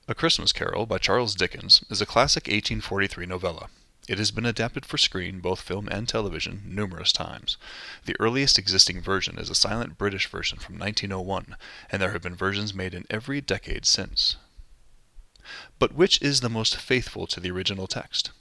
A Christmas Carol by Charles Dickens is a classic 1843 novella. It has been adapted for screen, both film and television, numerous times. The earliest existing version is a silent British version from 1901, and there have been versions made in every decade since. But which is the most faithful to the original text?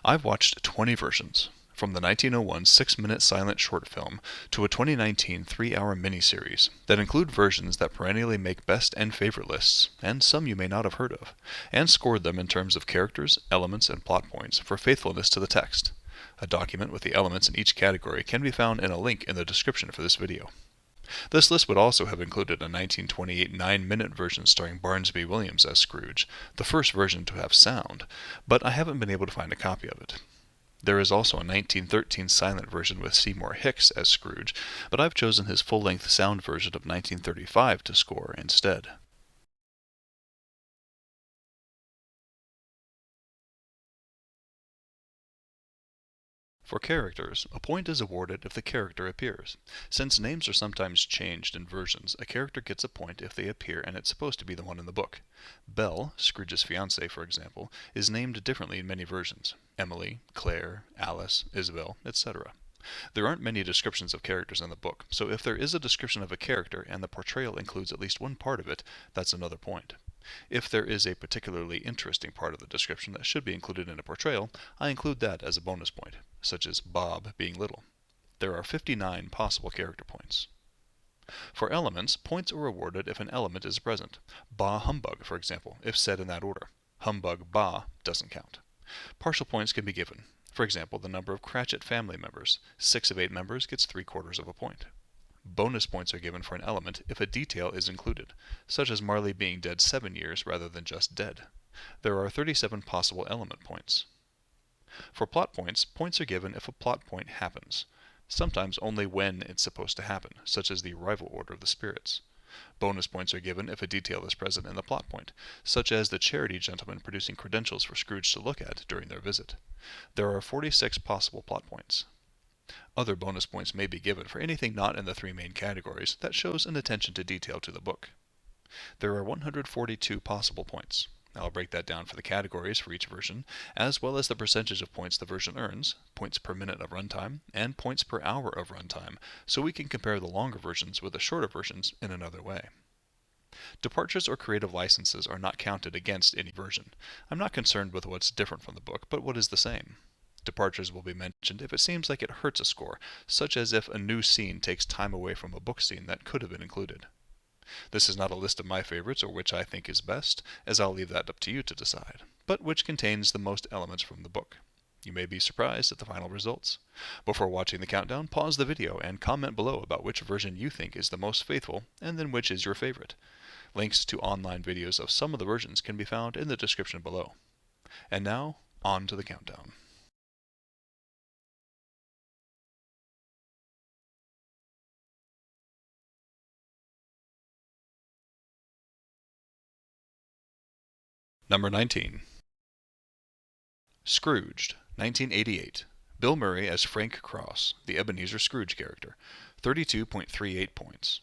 I've watched 20 versions, from the 1901 6-minute silent short film to a 2019 3-hour miniseries, that include versions that perennially make best and favorite lists, and some you may not have heard of, and scored them in terms of characters, elements, and plot points for faithfulness to the text. A document with the elements in each category can be found in a link in the description for this video. This list would also have included a 1928 9-minute version starring Barnesby Williams as Scrooge, the first version to have sound, but I haven't been able to find a copy of it. There is also a 1913 silent version with Seymour Hicks as Scrooge, but I've chosen his full-length sound version of 1935 to score instead. For characters, a point is awarded if the character appears. Since names are sometimes changed in versions, a character gets a point if they appear and it's supposed to be the one in the book. Belle, Scrooge's fiancée for example, is named differently in many versions. Emily, Claire, Alice, Isabel, etc. There aren't many descriptions of characters in the book, so if there is a description of a character and the portrayal includes at least one part of it, that's another point. If there is a particularly interesting part of the description that should be included in a portrayal, I include that as a bonus point, such as Bob being little. There are 59 possible character points. For elements, points are awarded if an element is present. Bah humbug, for example, if said in that order. Humbug bah doesn't count. Partial points can be given. For example, the number of Cratchit family members. 6 of 8 members gets 3/4 of a point. Bonus points are given for an element if a detail is included, such as Marley being dead 7 years rather than just dead. There are 37 possible element points. For plot points, points are given if a plot point happens, sometimes only when it's supposed to happen, such as the arrival order of the spirits. Bonus points are given if a detail is present in the plot point, such as the charity gentleman producing credentials for Scrooge to look at during their visit. There are 46 possible plot points. Other bonus points may be given for anything not in the 3 main categories that shows an attention to detail to the book. There are 142 possible points. I'll break that down for the categories for each version, as well as the percentage of points the version earns, points per minute of runtime, and points per hour of runtime, so we can compare the longer versions with the shorter versions in another way. Departures or creative licenses are not counted against any version. I'm not concerned with what's different from the book, but what is the same. Departures will be mentioned if it seems like it hurts a score, such as if a new scene takes time away from a book scene that could have been included. This is not a list of my favorites or which I think is best, as I'll leave that up to you to decide, but which contains the most elements from the book. You may be surprised at the final results. Before watching the countdown, pause the video and comment below about which version you think is the most faithful, and then which is your favorite. Links to online videos of some of the versions can be found in the description below. And now, on to the countdown. Number 19. Scrooged, 1988. Bill Murray as Frank Cross, the Ebenezer Scrooge character, 32.38 points.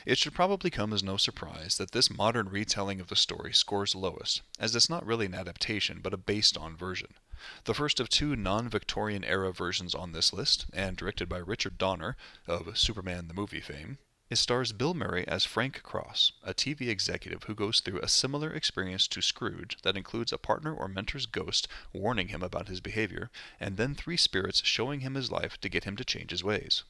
It should probably come as no surprise that this modern retelling of the story scores lowest, as it's not really an adaptation but a based-on version. The first of 2 non-Victorian era versions on this list, and directed by Richard Donner of Superman the Movie fame, it stars Bill Murray as Frank Cross, a TV executive who goes through a similar experience to Scrooge that includes a partner or mentor's ghost warning him about his behavior, and then 3 spirits showing him his life to get him to change his ways.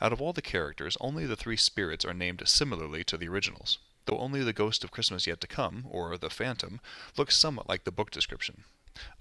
Out of all the characters, only the 3 spirits are named similarly to the originals, though only the Ghost of Christmas Yet to Come, or the Phantom, looks somewhat like the book description.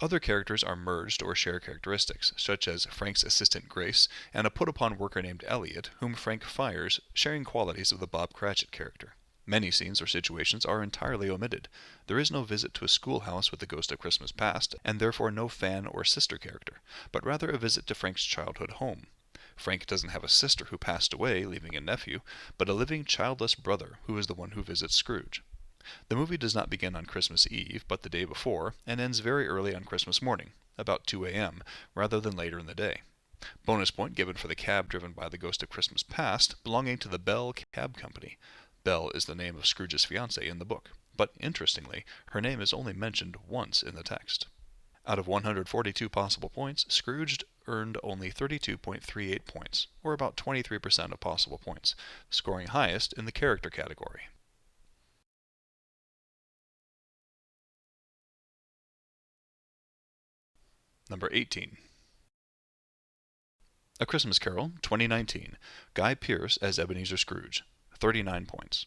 Other characters are merged or share characteristics, such as Frank's assistant Grace and a put-upon worker named Elliot, whom Frank fires, sharing qualities of the Bob Cratchit character. Many scenes or situations are entirely omitted. There is no visit to a schoolhouse with the Ghost of Christmas Past, and therefore no fan or sister character, but rather a visit to Frank's childhood home. Frank doesn't have a sister who passed away, leaving a nephew, but a living childless brother who is the one who visits Scrooge. The movie does not begin on Christmas Eve, but the day before, and ends very early on Christmas morning, about 2 a.m., rather than later in the day. Bonus point given for the cab driven by the Ghost of Christmas Past, belonging to the Bell Cab Company. Belle is the name of Scrooge's fiancée in the book. But interestingly, her name is only mentioned once in the text. Out of 142 possible points, Scrooged earned only 32.38 points, or about 23% of possible points, scoring highest in the character category. Number 18. A Christmas Carol, 2019. Guy Pearce as Ebenezer Scrooge, 39 points.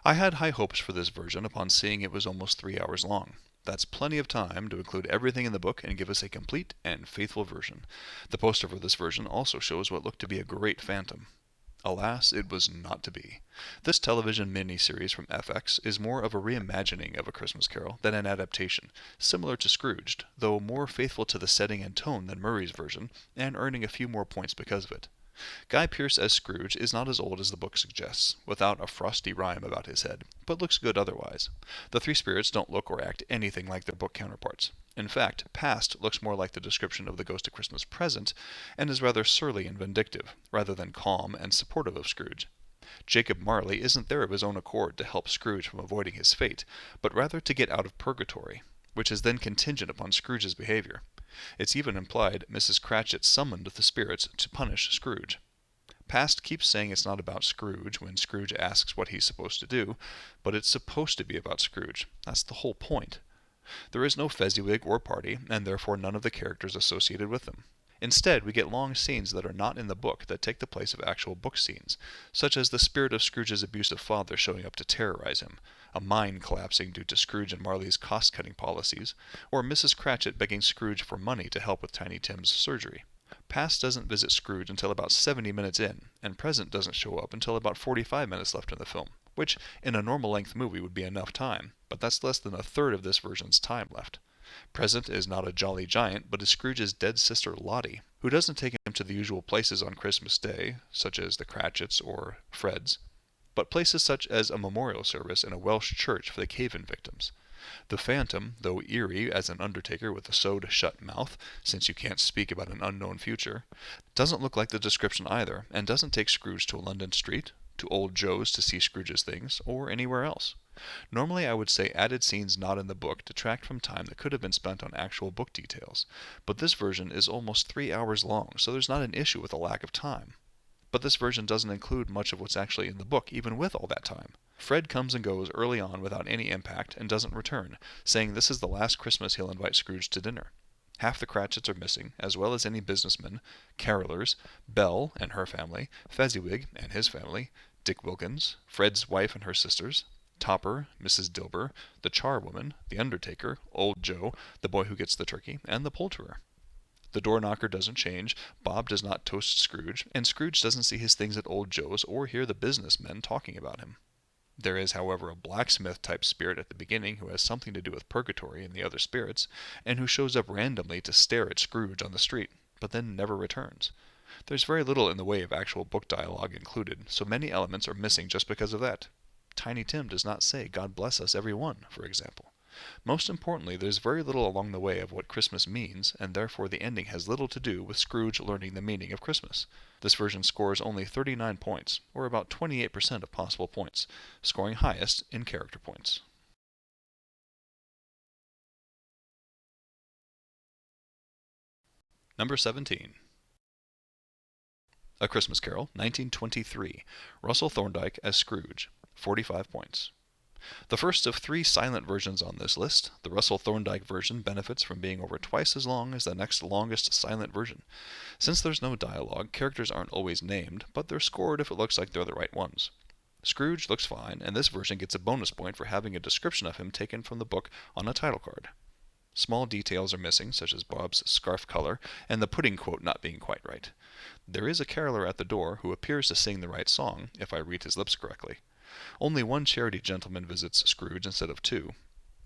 I had high hopes for this version upon seeing it was almost 3 hours long. That's plenty of time to include everything in the book and give us a complete and faithful version. The poster for this version also shows what looked to be a great phantom. Alas, it was not to be. This television mini-series from FX is more of a reimagining of A Christmas Carol than an adaptation, similar to Scrooged, though more faithful to the setting and tone than Murray's version, and earning a few more points because of it. Guy Pearce as Scrooge is not as old as the book suggests, without a frosty rime about his head, but looks good otherwise. The three spirits don't look or act anything like their book counterparts. In fact, Past looks more like the description of the Ghost of Christmas Present, and is rather surly and vindictive, rather than calm and supportive of Scrooge. Jacob Marley isn't there of his own accord to help Scrooge from avoiding his fate, but rather to get out of purgatory, which is then contingent upon Scrooge's behavior. It's even implied Mrs. Cratchit summoned the spirits to punish Scrooge. Past keeps saying it's not about Scrooge when Scrooge asks what he's supposed to do, but it's supposed to be about Scrooge. That's the whole point. There is no Fezziwig or party, and therefore none of the characters associated with them. Instead, we get long scenes that are not in the book that take the place of actual book scenes, such as the spirit of Scrooge's abusive father showing up to terrorize him, a mine collapsing due to Scrooge and Marley's cost-cutting policies, or Mrs. Cratchit begging Scrooge for money to help with Tiny Tim's surgery. Past doesn't visit Scrooge until about 70 minutes in, and Present doesn't show up until about 45 minutes left in the film, which in a normal-length movie would be enough time, but that's less than a third of this version's time left. Present is not a jolly giant, but is Scrooge's dead sister Lottie, who doesn't take him to the usual places on Christmas Day, such as the Cratchits or Fred's, but places such as a memorial service in a Welsh church for the cave-in victims. The Phantom, though eerie as an undertaker with a sewed-shut mouth, since you can't speak about an unknown future, doesn't look like the description either, and doesn't take Scrooge to a London street, to Old Joe's to see Scrooge's things, or anywhere else. Normally I would say added scenes not in the book detract from time that could have been spent on actual book details, but this version is almost 3 hours long, so there's not an issue with a lack of time. But this version doesn't include much of what's actually in the book, even with all that time. Fred comes and goes early on without any impact and doesn't return, saying this is the last Christmas he'll invite Scrooge to dinner. Half the Cratchits are missing, as well as any businessmen, carolers, Belle and her family, Fezziwig and his family, Dick Wilkins, Fred's wife and her sisters, Topper, Mrs. Dilber, the charwoman, the undertaker, Old Joe, the boy who gets the turkey, and the poulterer. The door knocker doesn't change, Bob does not toast Scrooge, and Scrooge doesn't see his things at Old Joe's or hear the businessmen talking about him. There is, however, a blacksmith-type spirit at the beginning who has something to do with purgatory and the other spirits, and who shows up randomly to stare at Scrooge on the street, but then never returns. There's very little in the way of actual book dialogue included, so many elements are missing just because of that. Tiny Tim does not say, "God bless us, everyone," for example. Most importantly, there's very little along the way of what Christmas means, and therefore the ending has little to do with Scrooge learning the meaning of Christmas. This version scores only 39 points, or about 28% of possible points, scoring highest in character points. Number 17. A Christmas Carol, 1923. Russell Thorndike as Scrooge, 45 points. The first of 3 silent versions on this list, the Russell Thorndike version benefits from being over twice as long as the next longest silent version. Since there's no dialogue, characters aren't always named, but they're scored if it looks like they're the right ones. Scrooge looks fine, and this version gets a bonus point for having a description of him taken from the book on a title card. Small details are missing, such as Bob's scarf color and the pudding quote not being quite right. There is a caroler at the door who appears to sing the right song, if I read his lips correctly. Only one charity gentleman visits Scrooge instead of 2.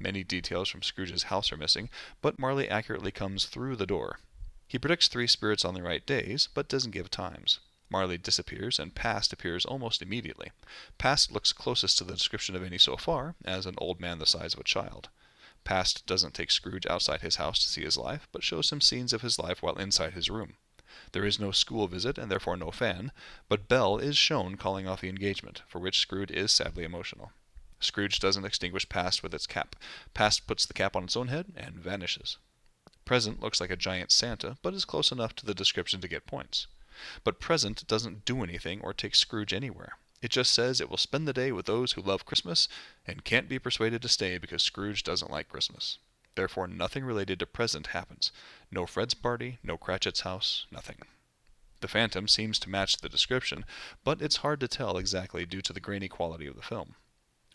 Many details from Scrooge's house are missing, but Marley accurately comes through the door. He predicts 3 spirits on the right days, but doesn't give times. Marley disappears, and Past appears almost immediately. Past looks closest to the description of any so far, as an old man the size of a child. Past doesn't take Scrooge outside his house to see his life, but shows him scenes of his life while inside his room. There is no school visit, and therefore no fan, but Belle is shown calling off the engagement, for which Scrooge is sadly emotional. Scrooge doesn't extinguish Past with its cap. Past puts the cap on its own head and vanishes. Present looks like a giant Santa, but is close enough to the description to get points. But Present doesn't do anything or take Scrooge anywhere. It just says it will spend the day with those who love Christmas and can't be persuaded to stay because Scrooge doesn't like Christmas. Therefore, nothing related to Present happens. No Fred's party, no Cratchit's house, nothing. The Phantom seems to match the description, but it's hard to tell exactly due to the grainy quality of the film.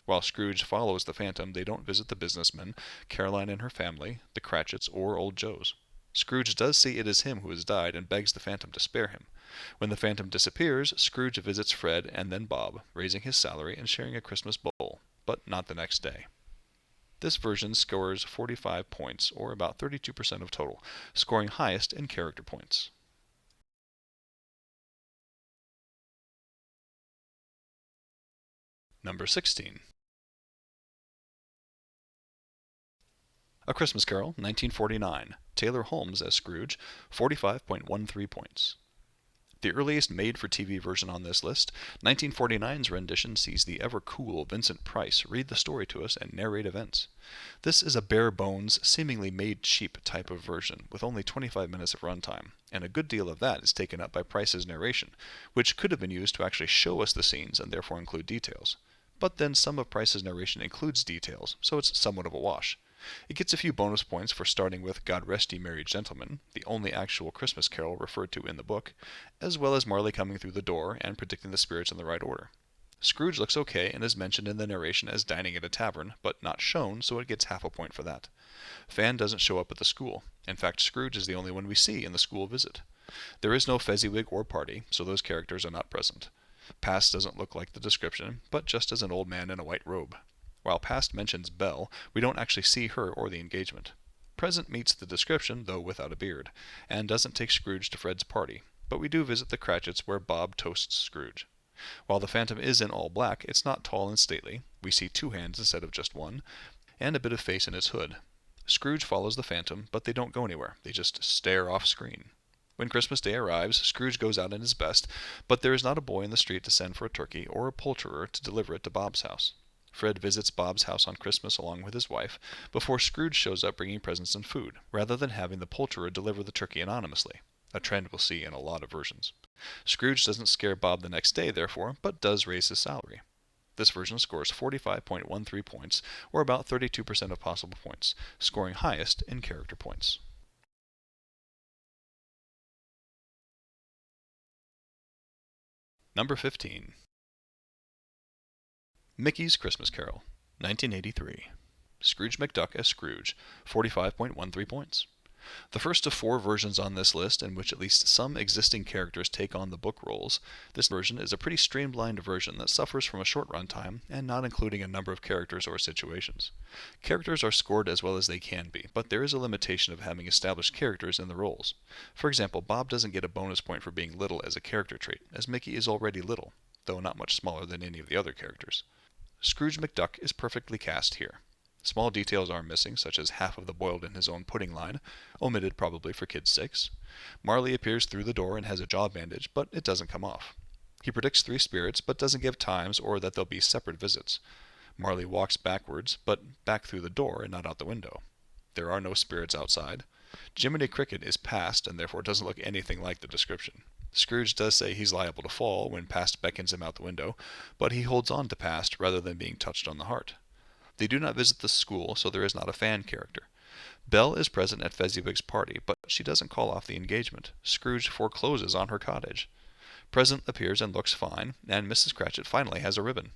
While Scrooge follows the Phantom, they don't visit the businessmen, Caroline and her family, the Cratchits, or Old Joe's. Scrooge does see it is him who has died and begs the Phantom to spare him. When the Phantom disappears, Scrooge visits Fred and then Bob, raising his salary and sharing a Christmas bowl, but not the next day. This version scores 45 points, or about 32% of total, scoring highest in character points. Number 16. A Christmas Carol, 1949. Taylor Holmes as Scrooge, 45.13 points. The earliest made-for-TV version on this list, 1949's rendition sees the ever-cool Vincent Price read the story to us and narrate events. This is a bare-bones, seemingly made-cheap type of version, with only 25 minutes of runtime, and a good deal of that is taken up by Price's narration, which could have been used to actually show us the scenes and therefore include details. But then some of Price's narration includes details, so it's somewhat of a wash. It gets a few bonus points for starting with God Rest Ye Merry Gentlemen, the only actual Christmas carol referred to in the book, as well as Marley coming through the door and predicting the spirits in the right order. Scrooge looks okay and is mentioned in the narration as dining at a tavern, but not shown, so it gets half a point for that. Fan doesn't show up at the school. In fact, Scrooge is the only one we see in the school visit. There is no Fezziwig or party, so those characters are not present. Past doesn't look like the description, but just as an old man in a white robe. While Past mentions Belle, we don't actually see her or the engagement. Present meets the description, though without a beard, and doesn't take Scrooge to Fred's party, but we do visit the Cratchits where Bob toasts Scrooge. While the Phantom is in all black, it's not tall and stately. We see two hands instead of just one, and a bit of face in its hood. Scrooge follows the Phantom, but they don't go anywhere. They just stare off screen. When Christmas Day arrives, Scrooge goes out in his best, but there is not a boy in the street to send for a turkey or a poulterer to deliver it to Bob's house. Fred visits Bob's house on Christmas along with his wife, before Scrooge shows up bringing presents and food, rather than having the poulterer deliver the turkey anonymously, a trend we'll see in a lot of versions. Scrooge doesn't scare Bob the next day, therefore, but does raise his salary. This version scores 45.13 points, or about 32% of possible points, scoring highest in character points. Number 15. Mickey's Christmas Carol, 1983. Scrooge McDuck as Scrooge, 45.13 points. The first of four versions on this list in which at least some existing characters take on the book roles, this version is a pretty streamlined version that suffers from a short runtime and not including a number of characters or situations. Characters are scored as well as they can be, but there is a limitation of having established characters in the roles. For example, Bob doesn't get a bonus point for being little as a character trait, as Mickey is already little, though not much smaller than any of the other characters. Scrooge McDuck is perfectly cast here. Small details are missing, such as half of the boiled in his own pudding line, omitted probably for kids' sakes. Marley appears through the door and has a jaw bandage, but it doesn't come off. He predicts 3 spirits, but doesn't give times or that they'll be separate visits. Marley walks backwards, but back through the door and not out the window. There are no spirits outside. Jiminy Cricket is Past and therefore doesn't look anything like the description. Scrooge does say he's liable to fall when Past beckons him out the window, but he holds on to Past rather than being touched on the heart. They do not visit the school, so there is not a fan character. Belle is present at Fezziwig's party, but she doesn't call off the engagement. Scrooge forecloses on her cottage. Present appears and looks fine, and Mrs. Cratchit finally has a ribbon.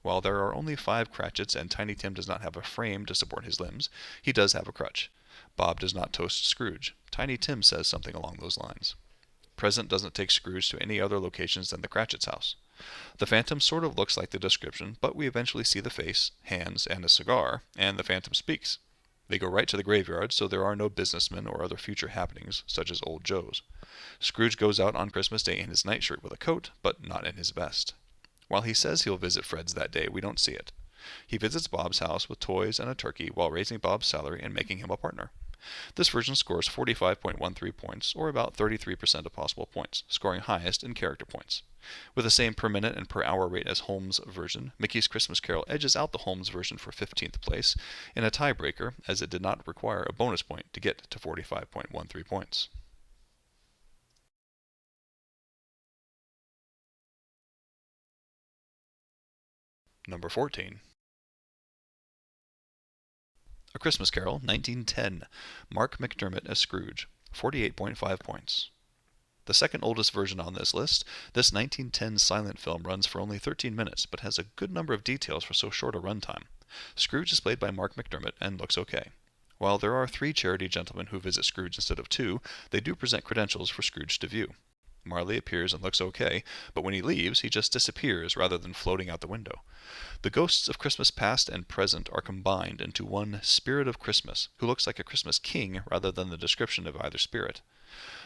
While there are only 5 Cratchits and Tiny Tim does not have a frame to support his limbs, he does have a crutch. Bob does not toast Scrooge. Tiny Tim says something along those lines. Present doesn't take Scrooge to any other locations than the Cratchit's house. The Phantom sort of looks like the description, but we eventually see the face, hands, and a cigar, and the Phantom speaks. They go right to the graveyard, so there are no businessmen or other future happenings, such as Old Joe's. Scrooge goes out on Christmas Day in his nightshirt with a coat, but not in his vest. While he says he'll visit Fred's that day, we don't see it. He visits Bob's house with toys and a turkey while raising Bob's salary and making him a partner. This version scores 45.13 points, or about 33% of possible points, scoring highest in character points. With the same per minute and per hour rate as Holmes' version, Mickey's Christmas Carol edges out the Holmes version for 15th place in a tiebreaker, as it did not require a bonus point to get to 45.13 points. Number 14. A Christmas Carol, 1910. Marc McDermott as Scrooge, 48.5 points. The second oldest version on this list, this 1910 silent film runs for only 13 minutes, but has a good number of details for so short a runtime. Scrooge is played by Marc McDermott and looks okay. While there are 3 charity gentlemen who visit Scrooge instead of 2, they do present credentials for Scrooge to view. Marley appears and looks okay, but when he leaves, he just disappears rather than floating out the window. The ghosts of Christmas past and present are combined into one Spirit of Christmas, who looks like a Christmas king rather than the description of either spirit.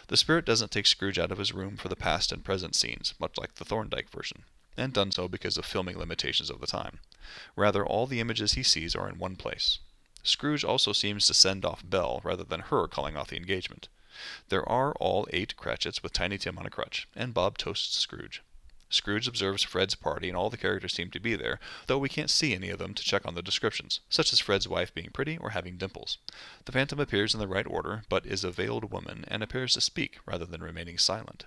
The spirit doesn't take Scrooge out of his room for the past and present scenes, much like the Thorndike version, and done so because of filming limitations of the time. Rather, all the images he sees are in one place. Scrooge also seems to send off Belle rather than her calling off the engagement. There are all 8 Cratchits with Tiny Tim on a crutch, and Bob toasts Scrooge. Scrooge observes Fred's party, and all the characters seem to be there, though we can't see any of them to check on the descriptions, such as Fred's wife being pretty or having dimples. The Phantom appears in the right order, but is a veiled woman, and appears to speak rather than remaining silent.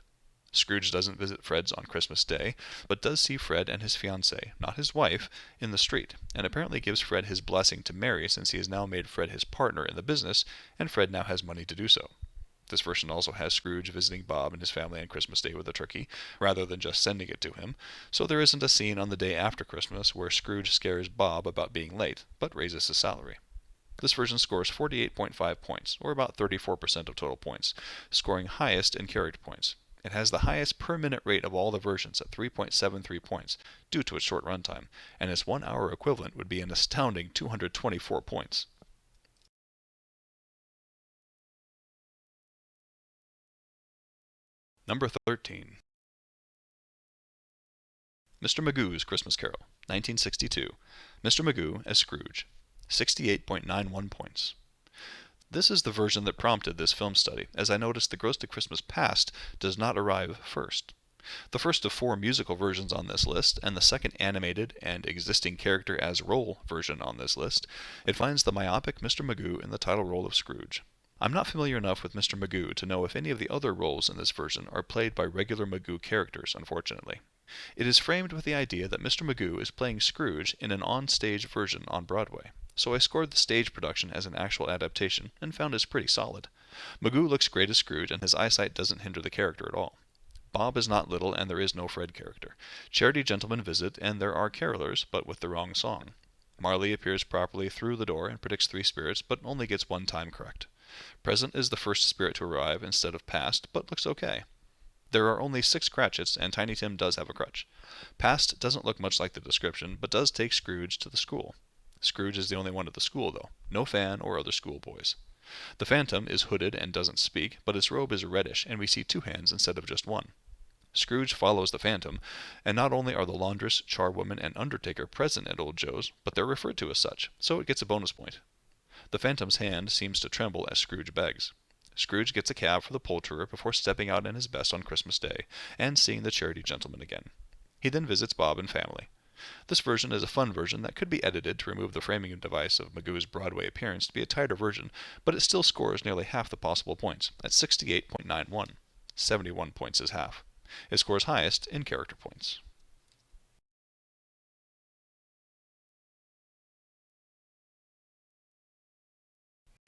Scrooge doesn't visit Fred's on Christmas Day, but does see Fred and his fiancée, not his wife, in the street, and apparently gives Fred his blessing to marry since he has now made Fred his partner in the business, and Fred now has money to do so. This version also has Scrooge visiting Bob and his family on Christmas Day with a turkey, rather than just sending it to him, so there isn't a scene on the day after Christmas where Scrooge scares Bob about being late, but raises his salary. This version scores 48.5 points, or about 34% of total points, scoring highest in character points. It has the highest per minute rate of all the versions at 3.73 points, due to its short runtime, and its 1 hour equivalent would be an astounding 224 points. Number 13. Mr. Magoo's Christmas Carol, 1962. Mr. Magoo as Scrooge, 68.91 points. This is the version that prompted this film study, as I noticed the Gross to Christmas Past does not arrive first. The first of 4 musical versions on this list, and the second animated and existing character as role version on this list, it finds the myopic Mr. Magoo in the title role of Scrooge. I'm not familiar enough with Mr. Magoo to know if any of the other roles in this version are played by regular Magoo characters, unfortunately. It is framed with the idea that Mr. Magoo is playing Scrooge in an on-stage version on Broadway, so I scored the stage production as an actual adaptation and found it's pretty solid. Magoo looks great as Scrooge, and his eyesight doesn't hinder the character at all. Bob is not little, and there is no Fred character. Charity gentlemen visit, and there are carolers, but with the wrong song. Marley appears properly through the door and predicts 3 spirits, but only gets 1 time correct. Present is the first spirit to arrive instead of past, but looks okay. There are only 6 Cratchits, and Tiny Tim does have a crutch. Past doesn't look much like the description, but does take Scrooge to the school. Scrooge is the only one at the school, though. No Fan or other schoolboys. The Phantom is hooded and doesn't speak, but its robe is reddish, and we see 2 hands instead of just 1. Scrooge follows the Phantom, and not only are the laundress, charwoman, and undertaker present at Old Joe's, but they're referred to as such, so it gets a bonus point. The Phantom's hand seems to tremble as Scrooge begs. Scrooge gets a cab for the poulterer before stepping out in his best on Christmas Day, and seeing the charity gentleman again. He then visits Bob and family. This version is a fun version that could be edited to remove the framing device of Magoo's Broadway appearance to be a tighter version, but it still scores nearly half the possible points, at 68.91. 71 points is half. It scores highest in character points.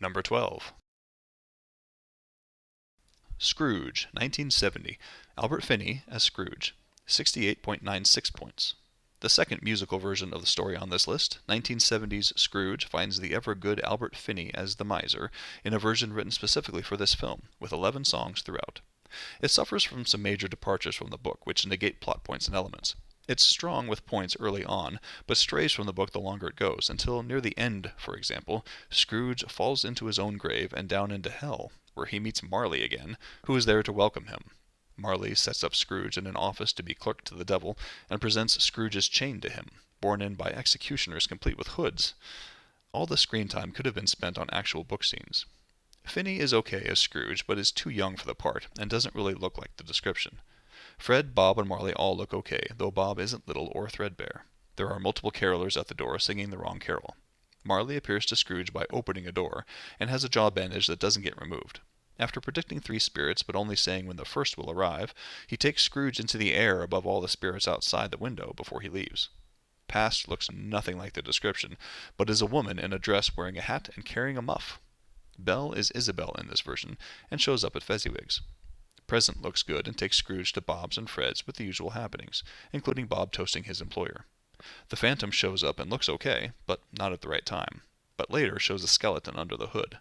Number 12. Scrooge, 1970. Albert Finney as Scrooge, 68.96 points. The second musical version of the story on this list, 1970's Scrooge, finds the ever-good Albert Finney as the miser in a version written specifically for this film, with 11 songs throughout. It suffers from some major departures from the book, which negate plot points and elements. It's strong with points early on, but strays from the book the longer it goes, until near the end, for example, Scrooge falls into his own grave and down into hell, where he meets Marley again, who is there to welcome him. Marley sets up Scrooge in an office to be clerk to the devil, and presents Scrooge's chain to him, borne in by executioners complete with hoods. All the screen time could have been spent on actual book scenes. Finney is okay as Scrooge, but is too young for the part, and doesn't really look like the description. Fred, Bob, and Marley all look okay, though Bob isn't little or threadbare. There are multiple carolers at the door singing the wrong carol. Marley appears to Scrooge by opening a door, and has a jaw bandage that doesn't get removed. After predicting 3 spirits, but only saying when the first will arrive, he takes Scrooge into the air above all the spirits outside the window before he leaves. Past looks nothing like the description, but is a woman in a dress wearing a hat and carrying a muff. Belle is Isabel in this version, and shows up at Fezziwig's. Present looks good and takes Scrooge to Bob's and Fred's with the usual happenings, including Bob toasting his employer. The Phantom shows up and looks okay, but not at the right time, but later shows a skeleton under the hood.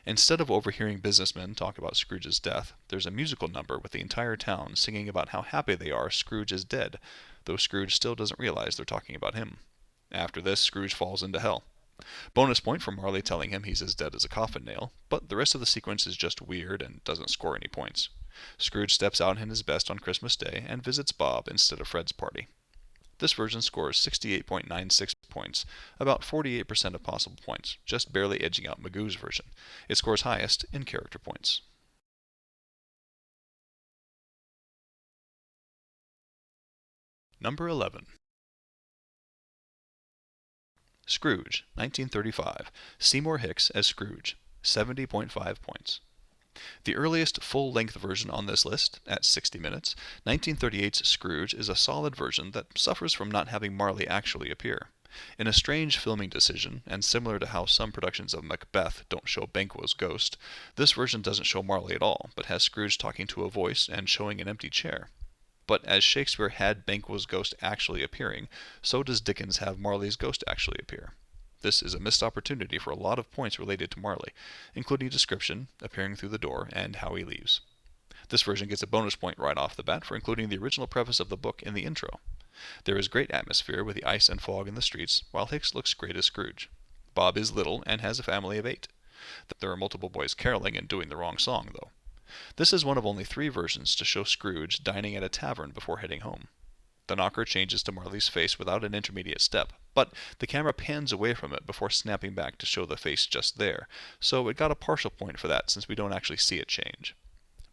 Instead of overhearing businessmen talk about Scrooge's death, there's a musical number with the entire town singing about how happy they are Scrooge is dead, though Scrooge still doesn't realize they're talking about him. After this, Scrooge falls into hell. Bonus point for Marley telling him he's as dead as a coffin nail, but the rest of the sequence is just weird and doesn't score any points. Scrooge steps out in his best on Christmas Day and visits Bob instead of Fred's party. This version scores 68.96 points, about 48% of possible points, just barely edging out Magoo's version. It scores highest in character points. Number 11. Scrooge, 1935. Seymour Hicks as Scrooge, 70.5 points. The earliest full-length version on this list, at 60 minutes, 1938's Scrooge is a solid version that suffers from not having Marley actually appear. In a strange filming decision, and similar to how some productions of Macbeth don't show Banquo's ghost, this version doesn't show Marley at all, but has Scrooge talking to a voice and showing an empty chair. But as Shakespeare had Banquo's ghost actually appearing, so does Dickens have Marley's ghost actually appear. This is a missed opportunity for a lot of points related to Marley, including description, appearing through the door, and how he leaves. This version gets a bonus point right off the bat for including the original preface of the book in the intro. There is great atmosphere with the ice and fog in the streets, while Hicks looks great as Scrooge. Bob is little and has a family of 8. There are multiple boys caroling and doing the wrong song, though. This is one of only 3 versions to show Scrooge dining at a tavern before heading home. The knocker changes to Marley's face without an intermediate step, but the camera pans away from it before snapping back to show the face just there, so it got a partial point for that since we don't actually see it change.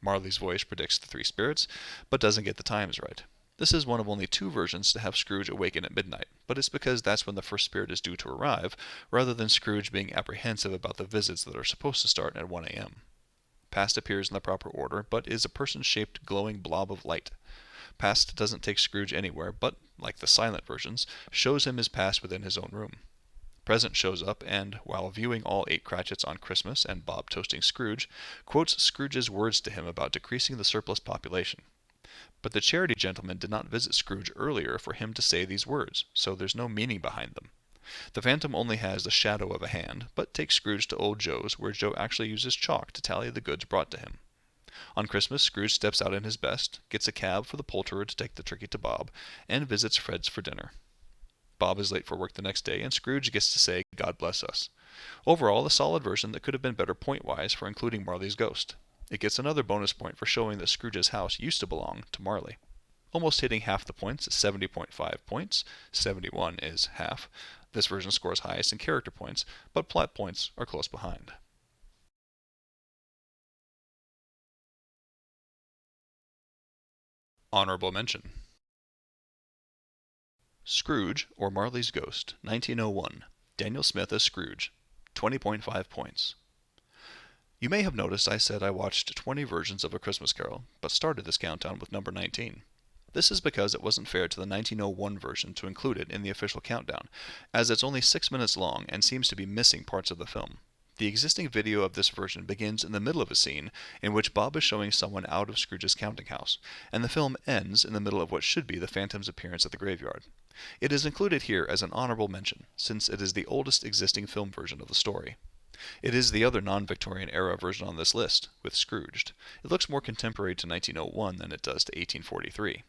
Marley's voice predicts the 3 spirits, but doesn't get the times right. This is one of only 2 versions to have Scrooge awaken at midnight, but it's because that's when the first spirit is due to arrive, rather than Scrooge being apprehensive about the visits that are supposed to start at 1 a.m. Past appears in the proper order, but is a person-shaped glowing blob of light. Past doesn't take Scrooge anywhere, but, like the silent versions, shows him his past within his own room. Present shows up and, while viewing all 8 Cratchits on Christmas and Bob toasting Scrooge, quotes Scrooge's words to him about decreasing the surplus population. But the charity gentleman did not visit Scrooge earlier for him to say these words, so there's no meaning behind them. The Phantom only has the shadow of a hand, but takes Scrooge to Old Joe's, where Joe actually uses chalk to tally the goods brought to him. On Christmas, Scrooge steps out in his best, gets a cab for the poulterer to take the turkey to Bob, and visits Fred's for dinner. Bob is late for work the next day, and Scrooge gets to say, "God bless us." Overall, a solid version that could have been better point-wise for including Marley's ghost. It gets another bonus point for showing that Scrooge's house used to belong to Marley. Almost hitting half the points is 70.5 points. 71 is half. This version scores highest in character points, but plot points are close behind. Honorable mention. Scrooge, or Marley's Ghost, 1901. Daniel Smith as Scrooge, 20.5 points. You may have noticed I said I watched 20 versions of A Christmas Carol, but started this countdown with number 19. This is because it wasn't fair to the 1901 version to include it in the official countdown, as it's only 6 minutes long and seems to be missing parts of the film. The existing video of this version begins in the middle of a scene in which Bob is showing someone out of Scrooge's counting house, and the film ends in the middle of what should be the Phantom's appearance at the graveyard. It is included here as an honorable mention, since it is the oldest existing film version of the story. It is the other non-Victorian era version on this list, with Scrooged. It looks more contemporary to 1901 than it does to 1843.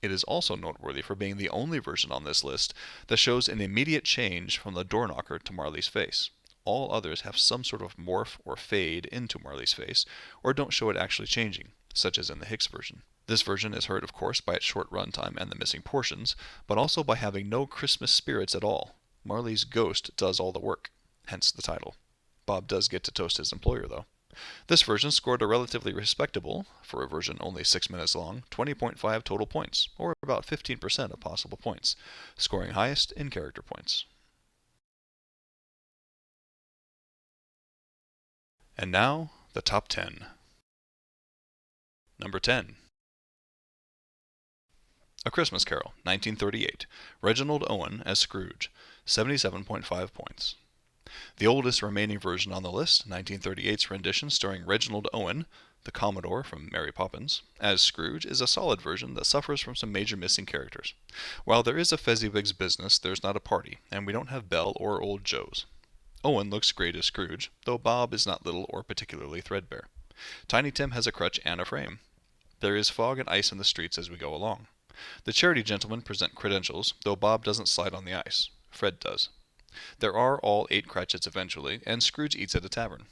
It is also noteworthy for being the only version on this list that shows an immediate change from the door knocker to Marley's face. All others have some sort of morph or fade into Marley's face, or don't show it actually changing, such as in the Hicks version. This version is hurt, of course, by its short runtime and the missing portions, but also by having no Christmas spirits at all. Marley's ghost does all the work, hence the title. Bob does get to toast his employer, though. This version scored a relatively respectable, for a version only 6 minutes long, 20.5 total points, or about 15% of possible points, scoring highest in character points. And now, the top 10. Number 10. A Christmas Carol, 1938. Reginald Owen as Scrooge, 77.5 points. The oldest remaining version on the list, 1938's rendition starring Reginald Owen, the Commodore from Mary Poppins, as Scrooge, is a solid version that suffers from some major missing characters. While there is a Fezziwig's business, there's not a party, and we don't have Belle or Old Joe's. Owen looks great as Scrooge, though Bob is not little or particularly threadbare. Tiny Tim has a crutch and a frame. There is fog and ice in the streets as we go along. The charity gentlemen present credentials, though Bob doesn't slide on the ice. Fred does. There are all 8 Cratchits eventually, and Scrooge eats at a tavern.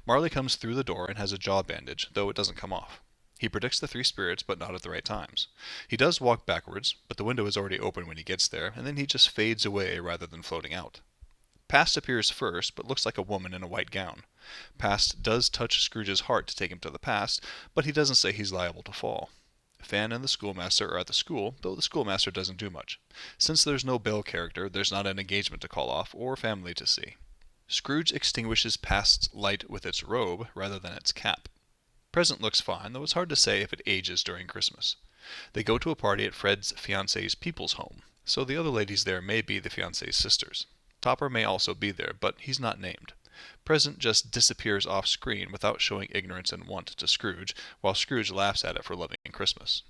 Marley comes through the door and has a jaw bandage, though it doesn't come off. He predicts the 3 spirits, but not at the right times. He does walk backwards, but the window is already open when he gets there, and then he just fades away rather than floating out. Past appears first, but looks like a woman in a white gown. Past does touch Scrooge's heart to take him to the past, but he doesn't say he's liable to fall. Fan and the schoolmaster are at the school, though the schoolmaster doesn't do much. Since there's no Belle character, there's not an engagement to call off, or family to see. Scrooge extinguishes Past's light with its robe, rather than its cap. Present looks fine, though it's hard to say if it ages during Christmas. They go to a party at Fred's fiancée's people's home, so the other ladies there may be the fiancée's sisters. Topper may also be there, but he's not named. Present just disappears off screen without showing ignorance and want to Scrooge, while Scrooge laughs at it for loving Christmas.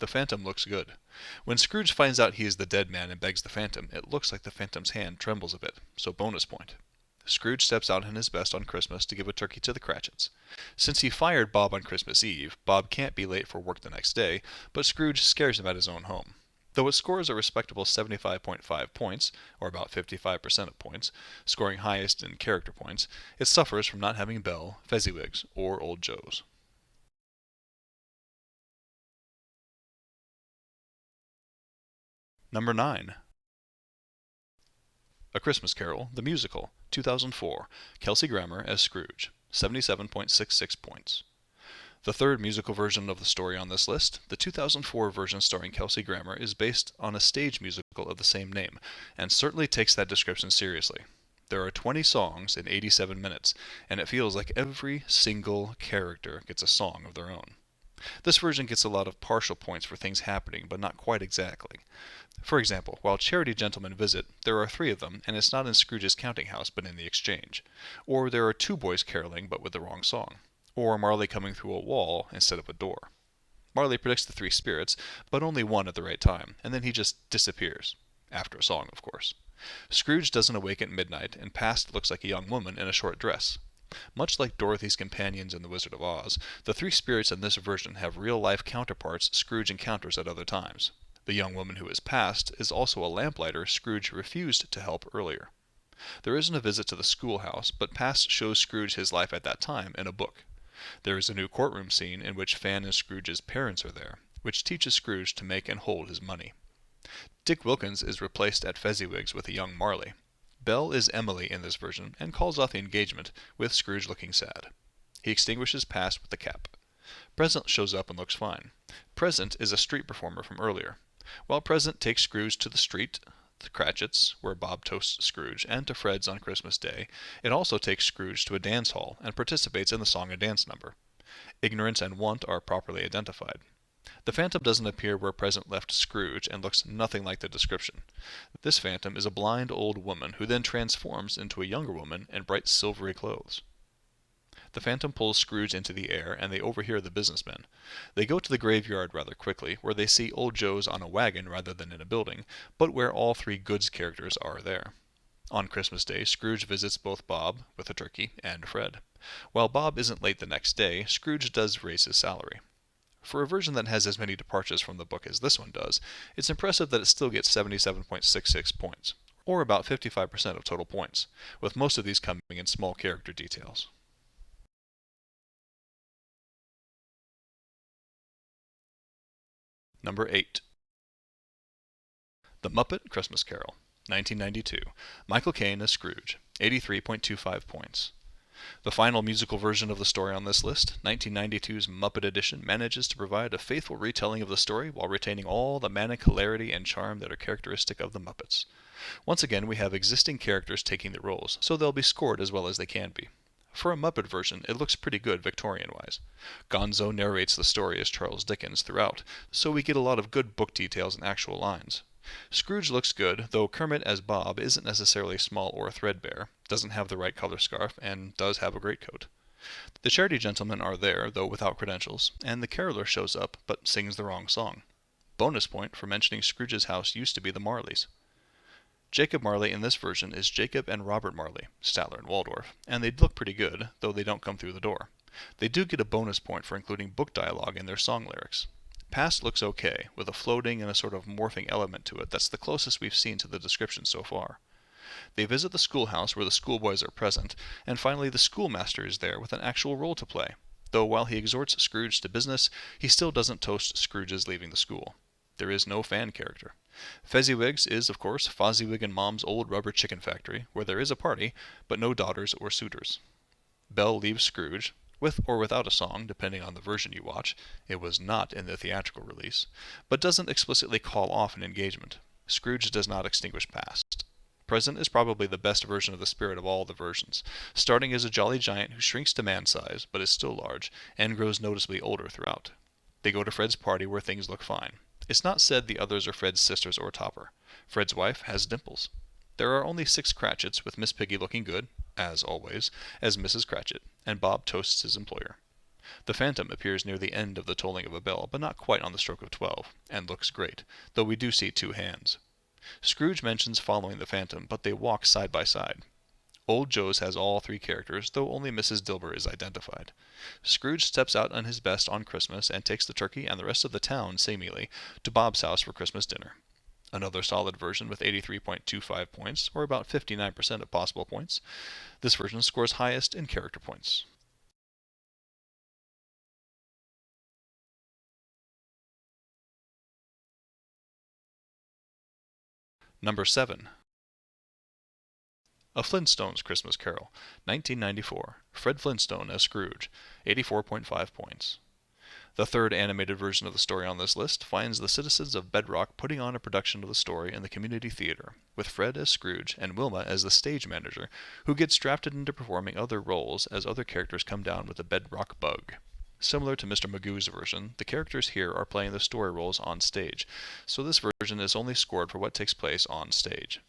The Phantom looks good. When Scrooge finds out he is the dead man and begs the Phantom, it looks like the Phantom's hand trembles a bit, so bonus point. Scrooge steps out in his best on Christmas to give a turkey to the Cratchits. Since he fired Bob on Christmas Eve, Bob can't be late for work the next day, but Scrooge scares him at his own home. Though it scores a respectable 75.5 points, or about 55% of points, scoring highest in character points, it suffers from not having Belle, Fezziwig's, or Old Joe's. Number 9. A Christmas Carol, the musical, 2004, Kelsey Grammer as Scrooge, 77.66 points. The third musical version of the story on this list, the 2004 version starring Kelsey Grammer, is based on a stage musical of the same name, and certainly takes that description seriously. There are 20 songs in 87 minutes, and it feels like every single character gets a song of their own. This version gets a lot of partial points for things happening, but not quite exactly. For example, while charity gentlemen visit, there are 3 of them, and it's not in Scrooge's counting house, but in the exchange. Or there are 2 boys caroling, but with the wrong song. Or Marley coming through a wall instead of a door. Marley predicts the 3 spirits, but only one at the right time, and then he just disappears. After a song, of course. Scrooge doesn't awake at midnight, and Past looks like a young woman in a short dress. Much like Dorothy's companions in The Wizard of Oz, the 3 spirits in this version have real-life counterparts Scrooge encounters at other times. The young woman who is Past is also a lamplighter Scrooge refused to help earlier. There isn't a visit to the schoolhouse, but Past shows Scrooge his life at that time in a book. There is a new courtroom scene in which Fan and Scrooge's parents are there, which teaches Scrooge to make and hold his money. Dick Wilkins is replaced at Fezziwig's with a young Marley. Belle is Emily in this version and calls off the engagement, with Scrooge looking sad. He extinguishes Past with the cap. Present shows up and looks fine. Present is a street performer from earlier. While Present takes Scrooge to the street, the Cratchits, where Bob toasts Scrooge, and to Fred's on Christmas Day, it also takes Scrooge to a dance hall and participates in the song and dance number. Ignorance and want are properly identified. The Phantom doesn't appear where Present left Scrooge and looks nothing like the description. This Phantom is a blind old woman who then transforms into a younger woman in bright silvery clothes. The Phantom pulls Scrooge into the air, and they overhear the businessmen. They go to the graveyard rather quickly, where they see Old Joe's on a wagon rather than in a building, but where all 3 goods characters are there. On Christmas Day, Scrooge visits both Bob, with a turkey, and Fred. While Bob isn't late the next day, Scrooge does raise his salary. For a version that has as many departures from the book as this one does, it's impressive that it still gets 77.66 points, or about 55% of total points, with most of these coming in small character details. Number 8. The Muppet Christmas Carol, 1992. Michael Caine as Scrooge, 83.25 points. The final musical version of the story on this list, 1992's Muppet edition, manages to provide a faithful retelling of the story while retaining all the manic hilarity and charm that are characteristic of the Muppets. Once again, we have existing characters taking the roles, so they'll be scored as well as they can be. For a Muppet version, it looks pretty good Victorian-wise. Gonzo narrates the story as Charles Dickens throughout, so we get a lot of good book details and actual lines. Scrooge looks good, though Kermit as Bob isn't necessarily small or threadbare, doesn't have the right color scarf, and does have a greatcoat. The charity gentlemen are there, though without credentials, and the caroller shows up, but sings the wrong song. Bonus point for mentioning Scrooge's house used to be the Marleys. Jacob Marley in this version is Jacob and Robert Marley, Statler and Waldorf, and they look pretty good, though they don't come through the door. They do get a bonus point for including book dialogue in their song lyrics. Past looks okay, with a floating and a sort of morphing element to it that's the closest we've seen to the description so far. They visit the schoolhouse where the schoolboys are present, and finally the schoolmaster is there with an actual role to play, though while he exhorts Scrooge to business, he still doesn't toast Scrooge's leaving the school. There is no fan character. Fezziwigs is, of course, Fozziwig and Mom's old rubber chicken factory, where there is a party, but no daughters or suitors. Belle leaves Scrooge, with or without a song, depending on the version you watch. It was not in the theatrical release, but doesn't explicitly call off an engagement. Scrooge does not extinguish past. Present is probably the best version of the spirit of all the versions, starting as a jolly giant who shrinks to man size, but is still large, and grows noticeably older throughout. They go to Fred's party where things look fine. It's not said the others are Fred's sisters or Topper. Fred's wife has dimples. There are only 6 Cratchits, with Miss Piggy looking good, as always, as Mrs. Cratchit, and Bob toasts his employer. The Phantom appears near the end of the tolling of a bell, but not quite on the stroke of 12, and looks great, though we do see 2 hands. Scrooge mentions following the Phantom, but they walk side by side. Old Joe's has all 3 characters, though only Mrs. Dilber is identified. Scrooge steps out on his best on Christmas and takes the turkey and the rest of the town, seemingly, to Bob's house for Christmas dinner. Another solid version with 83.25 points, or about 59% of possible points. This version scores highest in character points. Number 7. A Flintstones Christmas Carol, 1994. Fred Flintstone as Scrooge, 84.5 points. The third animated version of the story on this list finds the citizens of Bedrock putting on a production of the story in the community theater, with Fred as Scrooge and Wilma as the stage manager, who gets drafted into performing other roles as other characters come down with the bedrock bug. Similar to Mr. Magoo's version, the characters here are playing the story roles on stage, so this version is only scored for what takes place on stage.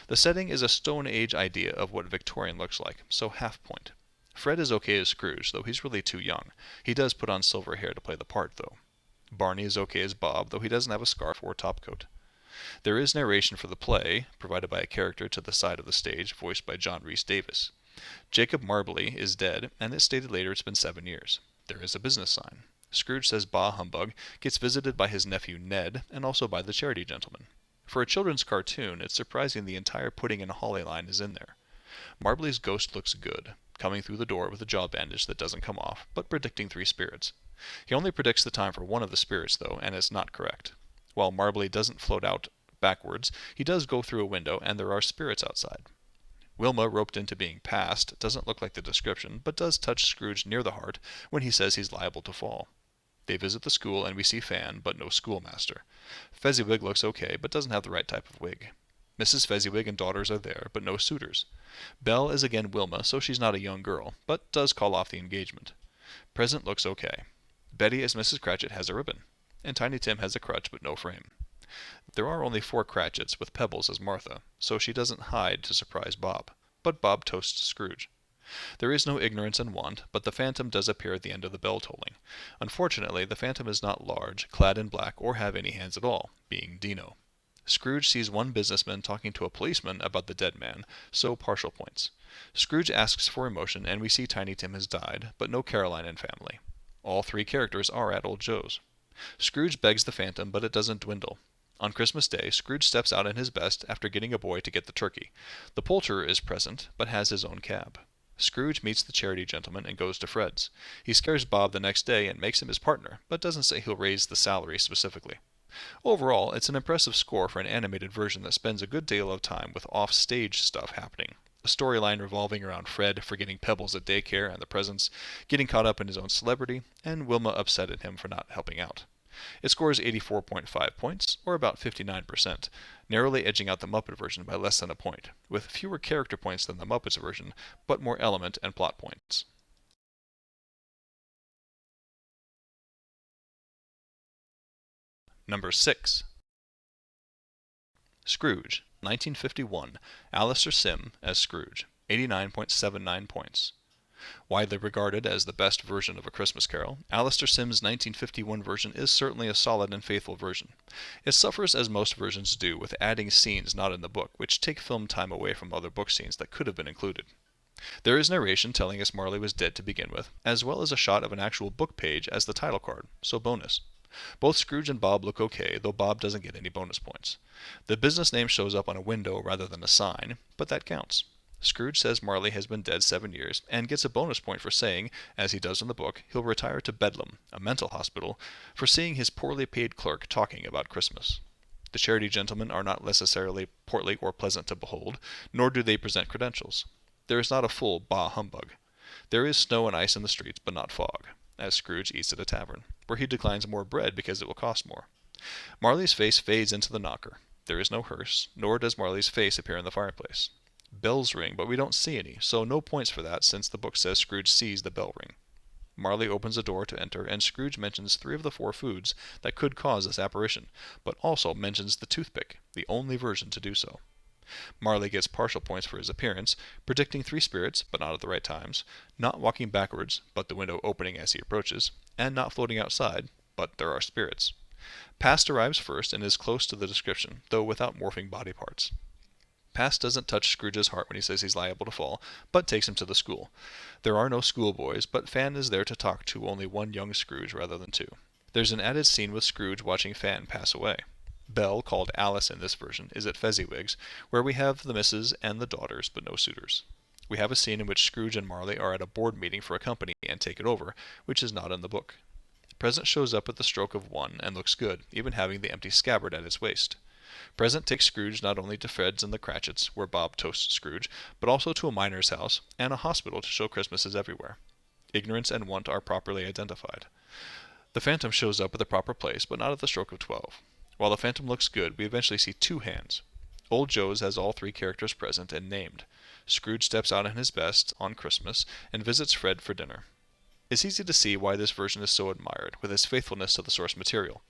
The setting is a Stone Age idea of what Victorian looks like, so half point. Fred is okay as Scrooge, though he's really too young. He does put on silver hair to play the part, though. Barney is okay as Bob, though he doesn't have a scarf or topcoat. There is narration for the play, provided by a character to the side of the stage, voiced by John Rhys Davis. Jacob Marley is dead, and it's stated later it's been 7 years. There is a business sign. Scrooge says bah humbug, gets visited by his nephew Ned, and also by the charity gentleman. For a children's cartoon, it's surprising the entire pudding and holly line is in there. Marbley's ghost looks good, coming through the door with a jaw bandage that doesn't come off, but predicting 3 spirits. He only predicts the time for one of the spirits, though, and it's not correct. While Marbley doesn't float out backwards, he does go through a window, and there are spirits outside. Wilma, roped into being past, doesn't look like the description, but does touch Scrooge near the heart when he says he's liable to fall. They visit the school, and we see Fan, but no schoolmaster. Fezziwig looks okay, but doesn't have the right type of wig. Mrs. Fezziwig and daughters are there, but no suitors. Belle is again Wilma, so she's not a young girl, but does call off the engagement. Present looks okay. Betty as Mrs. Cratchit has a ribbon, and Tiny Tim has a crutch but no frame. There are only 4 Cratchits, with Pebbles as Martha, so she doesn't hide to surprise Bob, but Bob toasts Scrooge. There is no ignorance and want, but the Phantom does appear at the end of the bell tolling. Unfortunately, the Phantom is not large, clad in black, or have any hands at all, being Dino. Scrooge sees one businessman talking to a policeman about the dead man, so partial points. Scrooge asks for emotion, and we see Tiny Tim has died, but no Caroline and family. All 3 characters are at Old Joe's. Scrooge begs the Phantom, but it doesn't dwindle. On Christmas Day, Scrooge steps out in his best after getting a boy to get the turkey. The poulterer is present, but has his own cab. Scrooge meets the charity gentleman and goes to Fred's. He scares Bob the next day and makes him his partner, but doesn't say he'll raise the salary specifically. Overall, it's an impressive score for an animated version that spends a good deal of time with off-stage stuff happening. a storyline revolving around Fred forgetting pebbles at daycare and the presents, getting caught up in his own celebrity, and Wilma upset at him for not helping out. It scores 84.5 points, or about 59%, narrowly edging out the Muppet version by less than a point, with fewer character points than the Muppets version, but more element and plot points. Number 6. Scrooge, 1951, Alastair Sim as Scrooge, 89.79 points. Widely regarded as the best version of A Christmas Carol, Alastair Sim's 1951 version is certainly a solid and faithful version. It suffers as most versions do with adding scenes not in the book, which take film time away from other book scenes that could have been included. There is narration telling us Marley was dead to begin with, as well as a shot of an actual book page as the title card, so bonus. Both Scrooge and Bob look okay, though Bob doesn't get any bonus points. The business name shows up on a window rather than a sign, but that counts. Scrooge says Marley has been dead 7 years, and gets a bonus point for saying, as he does in the book, he'll retire to Bedlam, a mental hospital, for seeing his poorly paid clerk talking about Christmas. The charity gentlemen are not necessarily portly or pleasant to behold, nor do they present credentials. There is not a full bah humbug. There is snow and ice in the streets, but not fog, as Scrooge eats at a tavern, where he declines more bread because it will cost more. Marley's face fades into the knocker. There is no hearse, nor does Marley's face appear in the fireplace. Bells ring, but we don't see any, so no points for that since the book says Scrooge sees the bell ring. Marley opens a door to enter, and Scrooge mentions 3 of the 4 foods that could cause this apparition, but also mentions the toothpick, the only version to do so. Marley gets partial points for his appearance, predicting 3 spirits, but not at the right times, not walking backwards, but the window opening as he approaches, and not floating outside, but there are spirits. Past arrives first and is close to the description, though without morphing body parts. Past doesn't touch Scrooge's heart when he says he's liable to fall, but takes him to the school. There are no schoolboys, but Fan is there to talk to only one young Scrooge rather than 2. There's an added scene with Scrooge watching Fan pass away. Belle, called Alice in this version, is at Fezziwig's, where we have the missus and the daughters, but no suitors. We have a scene in which Scrooge and Marley are at a board meeting for a company and take it over, which is not in the book. Present shows up at the stroke of 1 and looks good, even having the empty scabbard at its waist. Present takes Scrooge not only to Fred's and the Cratchits, where Bob toasts Scrooge, but also to a miner's house and a hospital to show Christmas is everywhere. Ignorance and want are properly identified. The Phantom shows up at the proper place, but not at the stroke of 12. While the Phantom looks good, we eventually see 2 hands. Old Joe's has all 3 characters present and named. Scrooge steps out in his best on Christmas and visits Fred for dinner. It's easy to see why this version is so admired, with its faithfulness to the source material.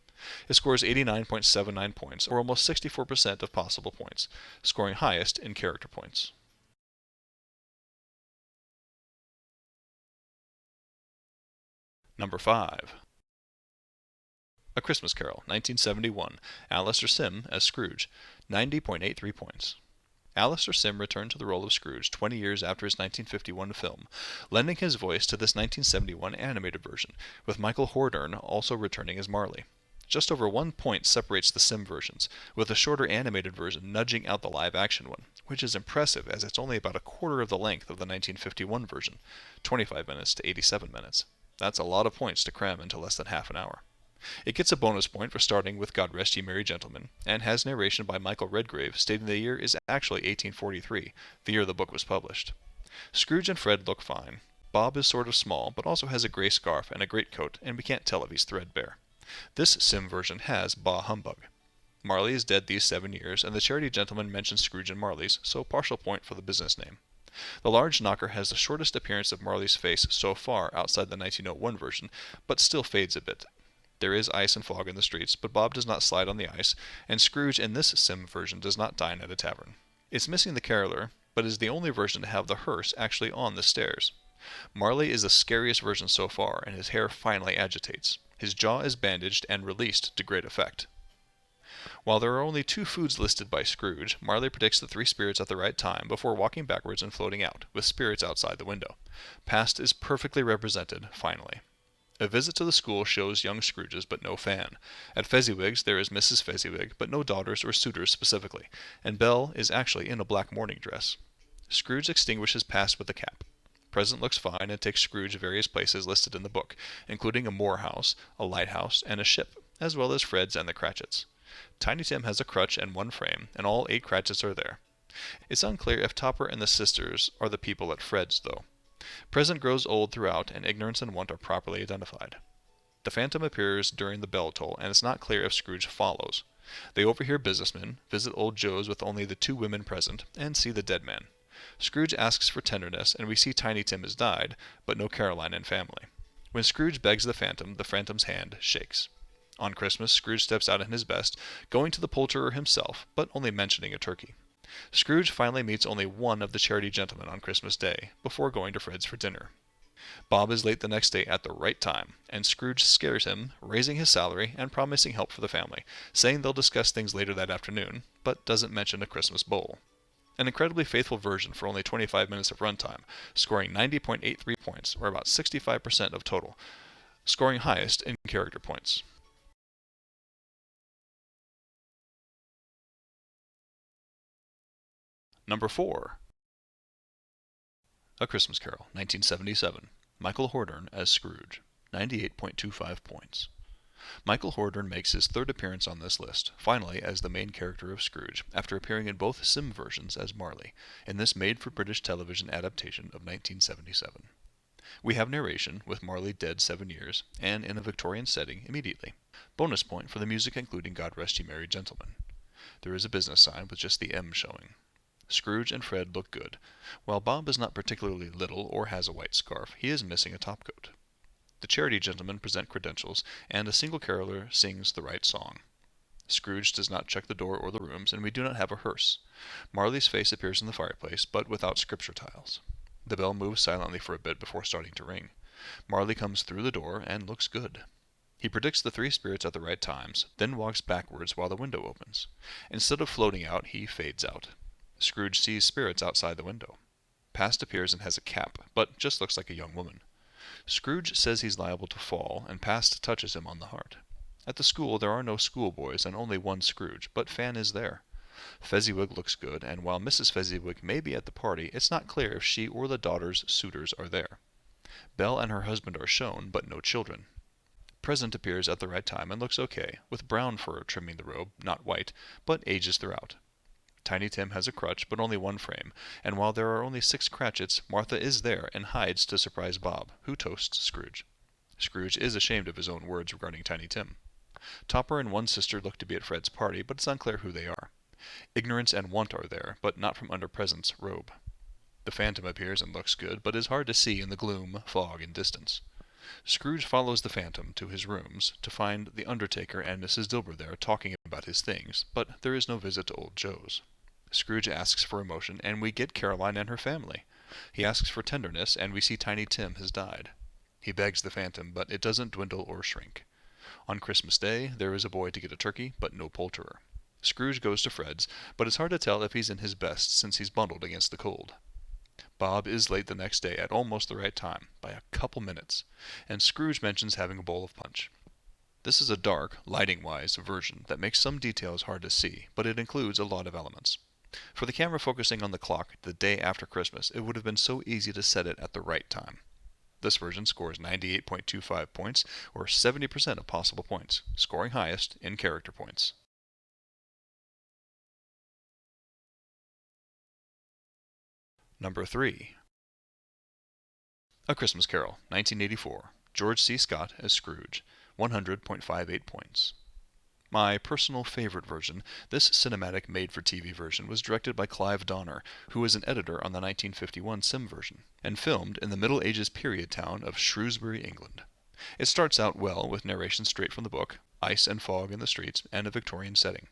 It scores 89.79 points, or almost 64% of possible points, scoring highest in character points. Number 5. A Christmas Carol, 1971, Alastair Sim as Scrooge, 90.83 points. Alastair Sim returned to the role of Scrooge 20 years after his 1951 film, lending his voice to this 1971 animated version, with Michael Hordern also returning as Marley. Just over 1 point separates the Sim versions, with the shorter animated version nudging out the live-action one, which is impressive as it's only about a quarter of the length of the 1951 version, 25 minutes to 87 minutes. That's a lot of points to cram into less than half an hour. It gets a bonus point for starting with God Rest Ye Merry Gentlemen, and has narration by Michael Redgrave stating the year is actually 1843, the year the book was published. Scrooge and Fred look fine. Bob is sort of small, but also has a gray scarf and a greatcoat, and we can't tell if he's threadbare. This Sim version has bah humbug. Marley is dead these 7 years, and the charity gentleman mentions Scrooge and Marley's, so partial point for the business name. The large knocker has the shortest appearance of Marley's face so far outside the 1901 version, but still fades a bit. There is ice and fog in the streets, but Bob does not slide on the ice, and Scrooge in this Sim version does not dine at a tavern. It's missing the caroler, but is the only version to have the hearse actually on the stairs. Marley is the scariest version so far, and his hair finally agitates. His jaw is bandaged and released to great effect. While there are only 2 foods listed by Scrooge, Marley predicts the 3 spirits at the right time before walking backwards and floating out, with spirits outside the window. Past is perfectly represented, finally. A visit to the school shows young Scrooges, but no Fan. At Fezziwig's there is Mrs. Fezziwig, but no daughters or suitors specifically, and Belle is actually in a black morning dress. Scrooge extinguishes Past with a cap. Present looks fine and takes Scrooge to various places listed in the book, including a moorhouse, a lighthouse, and a ship, as well as Fred's and the Cratchits. Tiny Tim has a crutch and 1 frame, and all 8 Cratchits are there. It's unclear if Topper and the sisters are the people at Fred's, though. Present grows old throughout, and ignorance and want are properly identified. The Phantom appears during the bell toll, and it's not clear if Scrooge follows. They overhear businessmen, visit old Joe's with only the two women present, and see the dead man. Scrooge asks for tenderness, and we see Tiny Tim has died, but no Caroline and family. When Scrooge begs the Phantom's hand shakes. On Christmas, Scrooge steps out in his best, going to the poulterer himself, but only mentioning a turkey. Scrooge finally meets only one of the charity gentlemen on Christmas Day, before going to Fred's for dinner. Bob is late the next day at the right time, and Scrooge scares him, raising his salary and promising help for the family, saying they'll discuss things later that afternoon, but doesn't mention a Christmas bowl. An incredibly faithful version for only 25 minutes of runtime, scoring 90.83 points, or about 65% of total, scoring highest in character points. Number 4. A Christmas Carol, 1977. Michael Hordern as Scrooge, 98.25 points. Michael Hordern makes his third appearance on this list, finally as the main character of Scrooge, after appearing in both Sim versions as Marley, in this made-for-British television adaptation of 1977. We have narration, with Marley dead 7 years, and in a Victorian setting immediately. Bonus point for the music including God Rest Ye Merry Gentlemen. There is a business sign with just the M showing. Scrooge and Fred look good. While Bob is not particularly little or has a white scarf, he is missing a topcoat. The charity gentlemen present credentials, and a single caroller sings the right song. Scrooge does not check the door or the rooms, and we do not have a hearse. Marley's face appears in the fireplace, but without scripture tiles. The bell moves silently for a bit before starting to ring. Marley comes through the door and looks good. He predicts the three spirits at the right times, then walks backwards while the window opens. Instead of floating out, he fades out. Scrooge sees spirits outside the window. Past appears and has a cap, but just looks like a young woman. Scrooge says he's liable to fall, and Past touches him on the heart. At the school there are no schoolboys and only one Scrooge, but Fan is there. Fezziwig looks good, and while Mrs. Fezziwig may be at the party, it's not clear if she or the daughter's suitors are there. Belle and her husband are shown, but no children. Present appears at the right time and looks okay, with brown fur trimming the robe, not white, but ages throughout. Tiny Tim has a crutch, but only one frame, and while there are only 6 Cratchits, Martha is there and hides to surprise Bob, who toasts Scrooge. Scrooge is ashamed of his own words regarding Tiny Tim. Topper and one sister look to be at Fred's party, but it's unclear who they are. Ignorance and Want are there, but not from under Present's robe. The Phantom appears and looks good, but is hard to see in the gloom, fog, and distance. Scrooge follows the Phantom to his rooms to find the undertaker and Mrs. Dilber there talking about his things, but there is no visit to old Joe's. Scrooge asks for emotion, and we get Caroline and her family. He asks for tenderness, and we see Tiny Tim has died. He begs the Phantom, but it doesn't dwindle or shrink. On Christmas Day, there is a boy to get a turkey, but no poulterer. Scrooge goes to Fred's, but it's hard to tell if he's in his best since he's bundled against the cold. Bob is late the next day at almost the right time, by a couple minutes, and Scrooge mentions having a bowl of punch. This is a dark, lighting-wise version that makes some details hard to see, but it includes a lot of elements. For the camera focusing on the clock the day after Christmas, it would have been so easy to set it at the right time. This version scores 98.25 points, or 70% of possible points, scoring highest in character points. Number 3. A Christmas Carol, 1984. George C. Scott as Scrooge, 100.58 points. My personal favorite version, this cinematic made-for-TV version was directed by Clive Donner, who was an editor on the 1951 Sim version, and filmed in the Middle Ages period town of Shrewsbury, England. It starts out well with narration straight from the book, ice and fog in the streets, and a Victorian setting.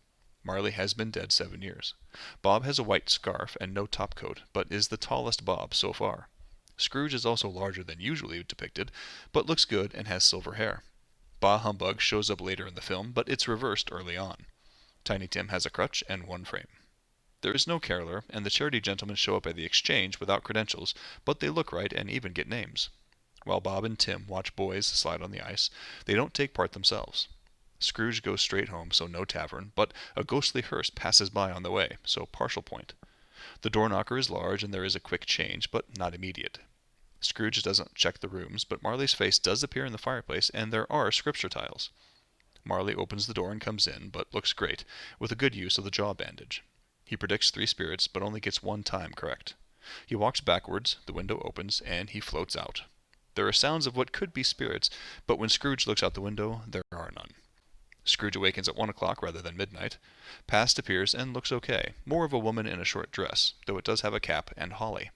Marley has been dead 7 years. Bob has a white scarf and no topcoat, but is the tallest Bob so far. Scrooge is also larger than usually depicted, but looks good and has silver hair. Bah Humbug shows up later in the film, but it's reversed early on. Tiny Tim has a crutch and one frame. There is no caroller, and the charity gentlemen show up at the exchange without credentials, but they look right and even get names. While Bob and Tim watch boys slide on the ice, they don't take part themselves. Scrooge goes straight home, so no tavern, but a ghostly hearse passes by on the way, so partial point. The door knocker is large, and there is a quick change, but not immediate. Scrooge doesn't check the rooms, but Marley's face does appear in the fireplace, and there are scripture tiles. Marley opens the door and comes in, but looks great, with a good use of the jaw bandage. He predicts 3 spirits, but only gets 1 time correct. He walks backwards, the window opens, and he floats out. There are sounds of what could be spirits, but when Scrooge looks out the window, there are none. Scrooge awakens at 1 o'clock rather than midnight. Past appears and looks okay, more of a woman in a short dress, though it does have a cap and holly.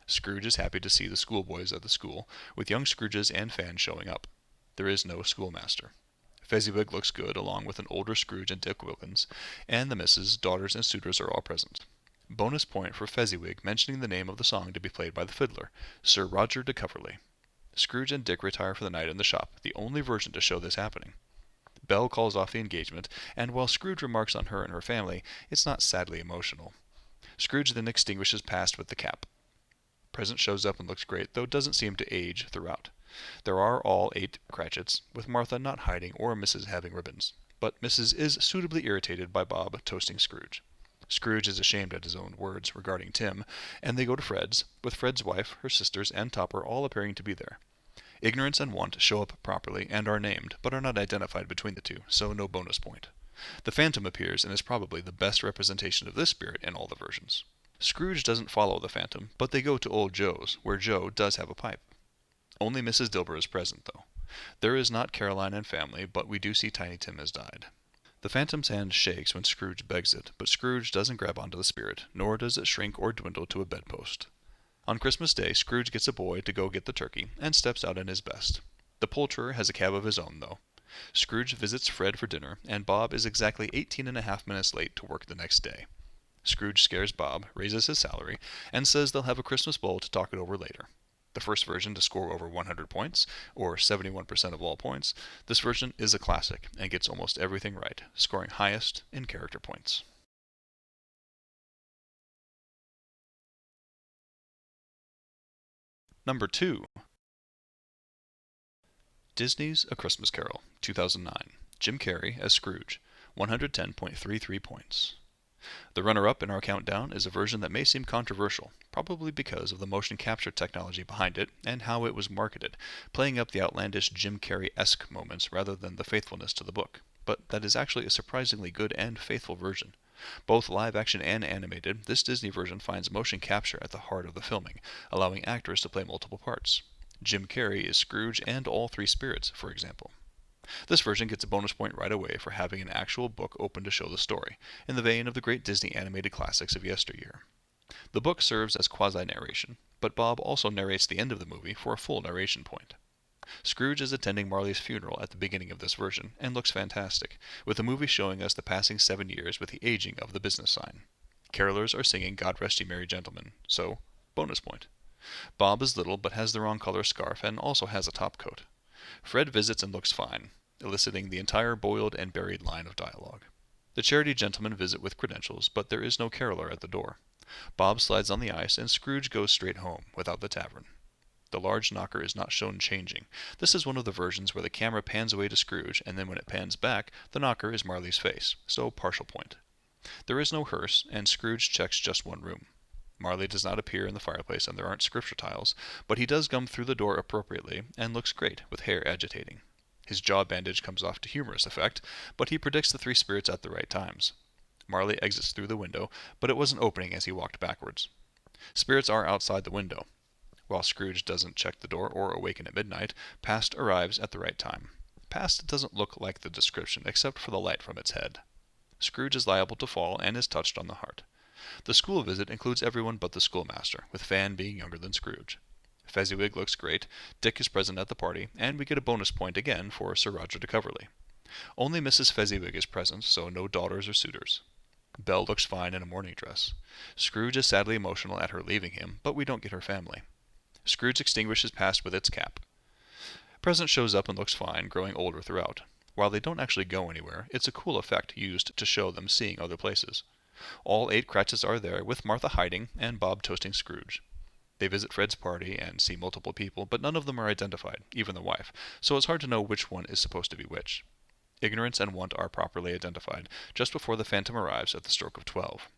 Scrooge is happy to see the schoolboys at the school, with young Scrooges and fans showing up. There is no schoolmaster. Fezziwig looks good, along with an older Scrooge and Dick Wilkins, and the missus, daughters, and suitors are all present. Bonus point for Fezziwig mentioning the name of the song to be played by the fiddler, Sir Roger de Coverley. Scrooge and Dick retire for the night in the shop, the only version to show this happening. Belle calls off the engagement, and while Scrooge remarks on her and her family, it's not sadly emotional. Scrooge then extinguishes past with the cap. Present shows up and looks great, though doesn't seem to age throughout. There are all 8 Cratchits, with Martha not hiding or Mrs. having ribbons, but Mrs. is suitably irritated by Bob toasting Scrooge. Scrooge is ashamed at his own words regarding Tim, and they go to Fred's, with Fred's wife, her sisters, and Topper all appearing to be there. Ignorance and Want show up properly and are named, but are not identified between the two, so no bonus point. The Phantom appears and is probably the best representation of this spirit in all the versions. Scrooge doesn't follow the Phantom, but they go to Old Joe's, where Joe does have a pipe. Only Mrs. Dilber is present, though. There is not Caroline and family, but we do see Tiny Tim has died. The Phantom's hand shakes when Scrooge begs it, but Scrooge doesn't grab onto the spirit, nor does it shrink or dwindle to a bedpost. On Christmas Day, Scrooge gets a boy to go get the turkey, and steps out in his best. The poulterer has a cab of his own, though. Scrooge visits Fred for dinner, and Bob is exactly 18.5 minutes late to work the next day. Scrooge scares Bob, raises his salary, and says they'll have a Christmas bowl to talk it over later. The first version to score over 100 points, or 71% of all points, this version is a classic and gets almost everything right, scoring highest in character points. Number 2. Disney's A Christmas Carol, 2009. Jim Carrey as Scrooge, 110.33 points. The runner-up in our countdown is a version that may seem controversial, probably because of the motion capture technology behind it and how it was marketed, playing up the outlandish Jim Carrey-esque moments rather than the faithfulness to the book. But that is actually a surprisingly good and faithful version. Both live-action and animated, this Disney version finds motion capture at the heart of the filming, allowing actors to play multiple parts. Jim Carrey is Scrooge and all 3 spirits, for example. This version gets a bonus point right away for having an actual book open to show the story, in the vein of the great Disney animated classics of yesteryear. The book serves as quasi-narration, but Bob also narrates the end of the movie for a full narration point. Scrooge is attending Marley's funeral at the beginning of this version, and looks fantastic, with the movie showing us the passing 7 years with the aging of the business sign. Carolers are singing God Rest Ye Merry Gentlemen, so bonus point. Bob is little but has the wrong color scarf and also has a top coat. Fred visits and looks fine, eliciting the entire boiled and buried line of dialogue. The charity gentlemen visit with credentials, but there is no caroler at the door. Bob slides on the ice, and Scrooge goes straight home, without the tavern. The large knocker is not shown changing. This is one of the versions where the camera pans away to Scrooge, and then when it pans back, the knocker is Marley's face, so partial point. There is no hearse, and Scrooge checks just one room. Marley does not appear in the fireplace, and there aren't scripture tiles, but he does gum through the door appropriately, and looks great, with hair agitating. His jaw bandage comes off to humorous effect, but he predicts the 3 spirits at the right times. Marley exits through the window, but it wasn't opening as he walked backwards. Spirits are outside the window. While Scrooge doesn't check the door or awaken at midnight, Past arrives at the right time. Past doesn't look like the description, except for the light from its head. Scrooge is liable to fall and is touched on the heart. The school visit includes everyone but the schoolmaster, with Fan being younger than Scrooge. Fezziwig looks great, Dick is present at the party, and we get a bonus point again for Sir Roger de Coverley. Only Mrs. Fezziwig is present, so no daughters or suitors. Belle looks fine in a morning dress. Scrooge is sadly emotional at her leaving him, but we don't get her family. Scrooge extinguishes Past with its cap. Present shows up and looks fine, growing older throughout. While they don't actually go anywhere, it's a cool effect used to show them seeing other places. All 8 Cratchits are there, with Martha hiding and Bob toasting Scrooge. They visit Fred's party and see multiple people, but none of them are identified, even the wife, so it's hard to know which one is supposed to be which. Ignorance and Want are properly identified, just before the Phantom arrives at the stroke of 12.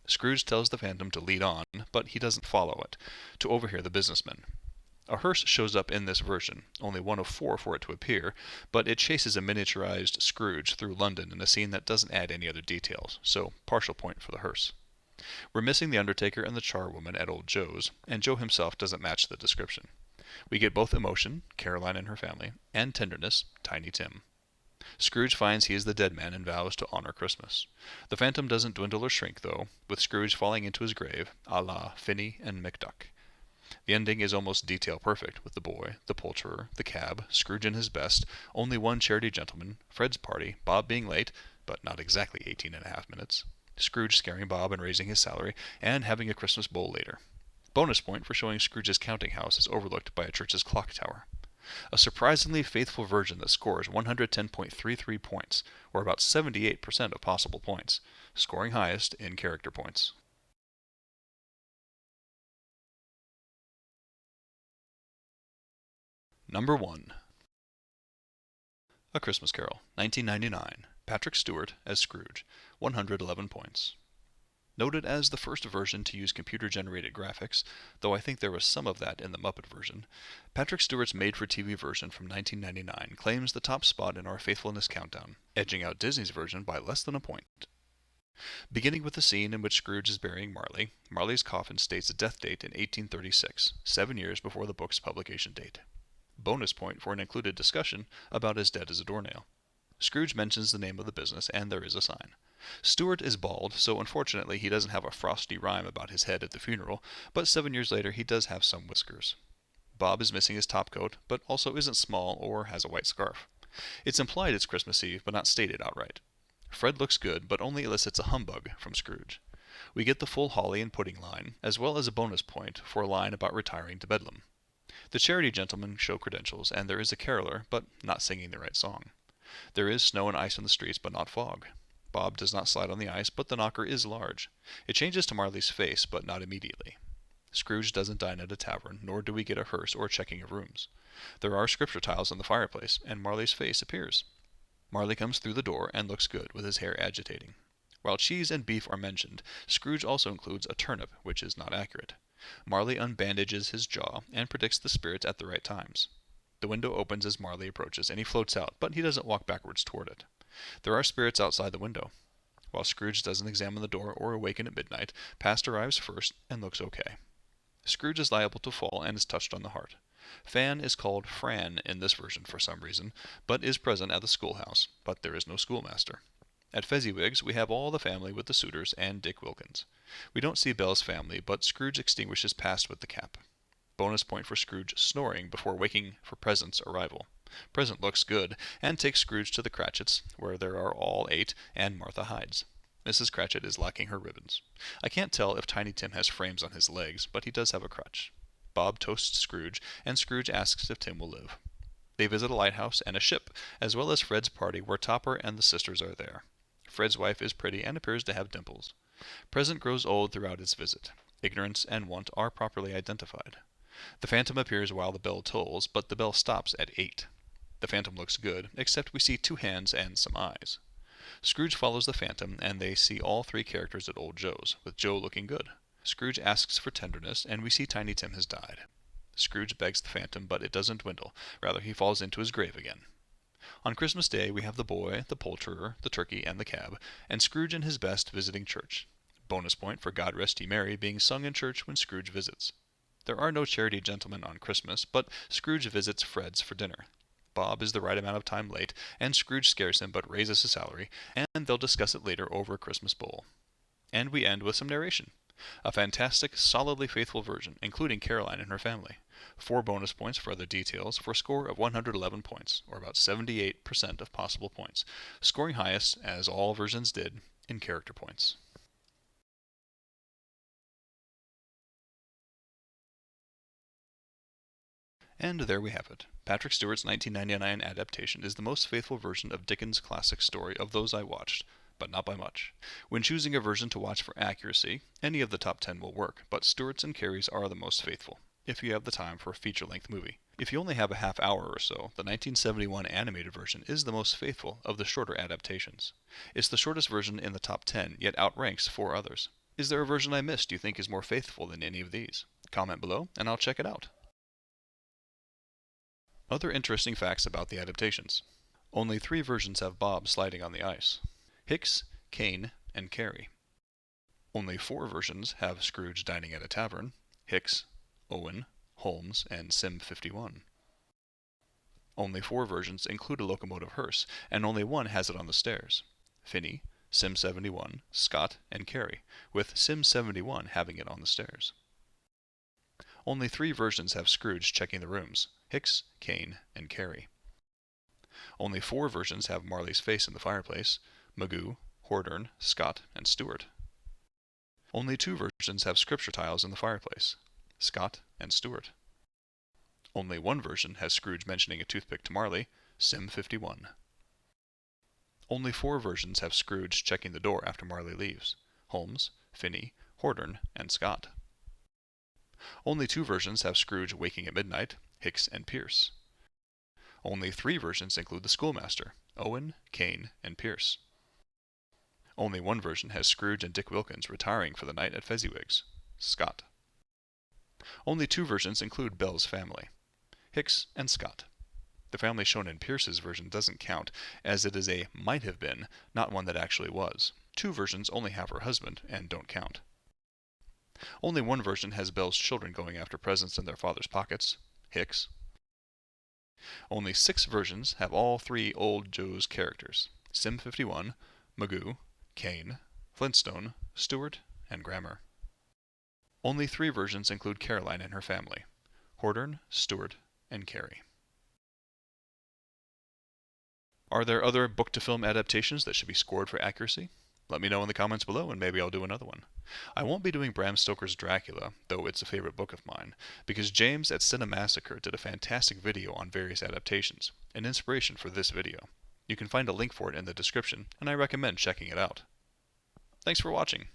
Scrooge tells the Phantom to lead on, but he doesn't follow it, to overhear the businessmen. A hearse shows up in this version, only one of 4 for it to appear, but it chases a miniaturized Scrooge through London in a scene that doesn't add any other details, so partial point for the hearse. We're missing the Undertaker and the Charwoman at Old Joe's, and Joe himself doesn't match the description. We get both emotion, Caroline and her family, and tenderness, Tiny Tim. Scrooge finds he is the dead man and vows to honor Christmas. The phantom doesn't dwindle or shrink, though, with Scrooge falling into his grave, a la Finney and McDuck. The ending is almost detail perfect, with the boy, the poulterer, the cab, Scrooge in his best, only one charity gentleman, Fred's party, Bob being late, but not exactly 18.5 minutes, Scrooge scaring Bob and raising his salary, and having a Christmas bowl later. Bonus point for showing Scrooge's counting house is overlooked by a church's clock tower. A surprisingly faithful version that scores 110.33 points, or about 78% of possible points, scoring highest in character points. Number 1. A Christmas Carol, 1999. Patrick Stewart as Scrooge, 111 points. Noted as the first version to use computer-generated graphics, though I think there was some of that in the Muppet version, Patrick Stewart's made-for-TV version from 1999 claims the top spot in our faithfulness countdown, edging out Disney's version by less than a point. Beginning with the scene in which Scrooge is burying Marley, Marley's coffin states a death date in 1836, 7 years before the book's publication date. Bonus point for an included discussion about as dead as a doornail. Scrooge mentions the name of the business, and there is a sign. Stewart is bald, so unfortunately he doesn't have a frosty rhyme about his head at the funeral, but 7 years later he does have some whiskers. Bob is missing his topcoat, but also isn't small or has a white scarf. It's implied it's Christmas Eve, but not stated outright. Fred looks good, but only elicits a humbug from Scrooge. We get the full holly and pudding line, as well as a bonus point for a line about retiring to Bedlam. The charity gentlemen show credentials, and there is a caroler, but not singing the right song. There is snow and ice on the streets, but not fog. Bob does not slide on the ice, but the knocker is large. It changes to Marley's face, but not immediately. Scrooge doesn't dine at a tavern, nor do we get a hearse or checking of rooms. There are scripture tiles on the fireplace, and Marley's face appears. Marley comes through the door and looks good, with his hair agitating. While cheese and beef are mentioned, Scrooge also includes a turnip, which is not accurate. Marley unbandages his jaw and predicts the spirits at the right times. The window opens as Marley approaches, and he floats out, but he doesn't walk backwards toward it. There are spirits outside the window. While Scrooge doesn't examine the door or awaken at midnight, Past arrives first and looks okay. Scrooge is liable to fall and is touched on the heart. Fan is called Fran in this version for some reason, but is present at the schoolhouse, but there is no schoolmaster. At Fezziwig's, we have all the family with the suitors and Dick Wilkins. We don't see Belle's family, but Scrooge extinguishes Past with the cap. Bonus point for Scrooge snoring before waking for Present's arrival. Present looks good, and takes Scrooge to the Cratchits, where there are all 8, and Martha hides. Mrs. Cratchit is lacking her ribbons. I can't tell if Tiny Tim has frames on his legs, but he does have a crutch. Bob toasts Scrooge, and Scrooge asks if Tim will live. They visit a lighthouse and a ship, as well as Fred's party where Topper and the sisters are there. Fred's wife is pretty and appears to have dimples. Present grows old throughout its visit. Ignorance and want are properly identified. The phantom appears while the bell tolls, but the bell stops at 8. The phantom looks good, except we see 2 hands and some eyes. Scrooge follows the phantom, and they see all 3 characters at Old Joe's, with Joe looking good. Scrooge asks for tenderness, and we see Tiny Tim has died. Scrooge begs the phantom, but it doesn't dwindle. Rather, he falls into his grave again. On Christmas Day, we have the boy, the poulterer, the turkey, and the cab, and Scrooge in his best visiting church. Bonus point for God Rest Ye Merry being sung in church when Scrooge visits. There are no charity gentlemen on Christmas, but Scrooge visits Fred's for dinner. Bob is the right amount of time late, and Scrooge scares him but raises his salary, and they'll discuss it later over a Christmas bowl. And we end with some narration. A fantastic, solidly faithful version, including Caroline and her family. 4 bonus points for other details, for a score of 111 points, or about 78% of possible points, scoring highest, as all versions did, in character points. And there we have it. Patrick Stewart's 1999 adaptation is the most faithful version of Dickens' classic story of those I watched, but not by much. When choosing a version to watch for accuracy, any of the top 10 will work, but Stewart's and Carrey's are the most faithful, if you have the time for a feature-length movie. If you only have a half hour or so, the 1971 animated version is the most faithful of the shorter adaptations. It's the shortest version in the top 10, yet outranks 4 others. Is there a version I missed you think is more faithful than any of these? Comment below, and I'll check it out. Other interesting facts about the adaptations. Only 3 versions have Bob sliding on the ice. Hicks, Caine, and Carrey. Only 4 versions have Scrooge dining at a tavern: Hicks, Owen, Holmes, and Sim 51. Only 4 versions include a locomotive hearse, and only one has it on the stairs: Finney, Sim 71, Scott, and Carrey, with Sim 71 having it on the stairs. Only 3 versions have Scrooge checking the rooms: Hicks, Caine, and Carrey. Only 4 versions have Marley's face in the fireplace: Magoo, Hordern, Scott, and Stewart. Only 2 versions have scripture tiles in the fireplace: Scott and Stewart. Only 1 version has Scrooge mentioning a toothpick to Marley: Sim 51. Only 4 versions have Scrooge checking the door after Marley leaves: Holmes, Finney, Hordern, and Scott. Only 2 versions have Scrooge waking at midnight: Hicks and Pearce. Only 3 versions include the schoolmaster: Owen, Caine, and Pearce. Only 1 version has Scrooge and Dick Wilkins retiring for the night at Fezziwig's: Scott. Only 2 versions include Belle's family: Hicks and Scott. The family shown in Pearce's version doesn't count, as it is a might have been, not one that actually was. 2 versions only have her husband, and don't count. Only 1 version has Belle's children going after presents in their father's pockets: Hicks. Only 6 versions have all 3 Old Joe's characters: Sim 51, Magoo, Caine, Flintstone, Stewart, and Grammer. Only 3 versions include Caroline and her family: Hordern, Stewart, and Carrey. Are there other book-to-film adaptations that should be scored for accuracy? Let me know in the comments below and maybe I'll do another one. I won't be doing Bram Stoker's Dracula, though it's a favorite book of mine, because James at Cinemassacre did a fantastic video on various adaptations, an inspiration for this video. You can find a link for it in the description, and I recommend checking it out. Thanks for watching.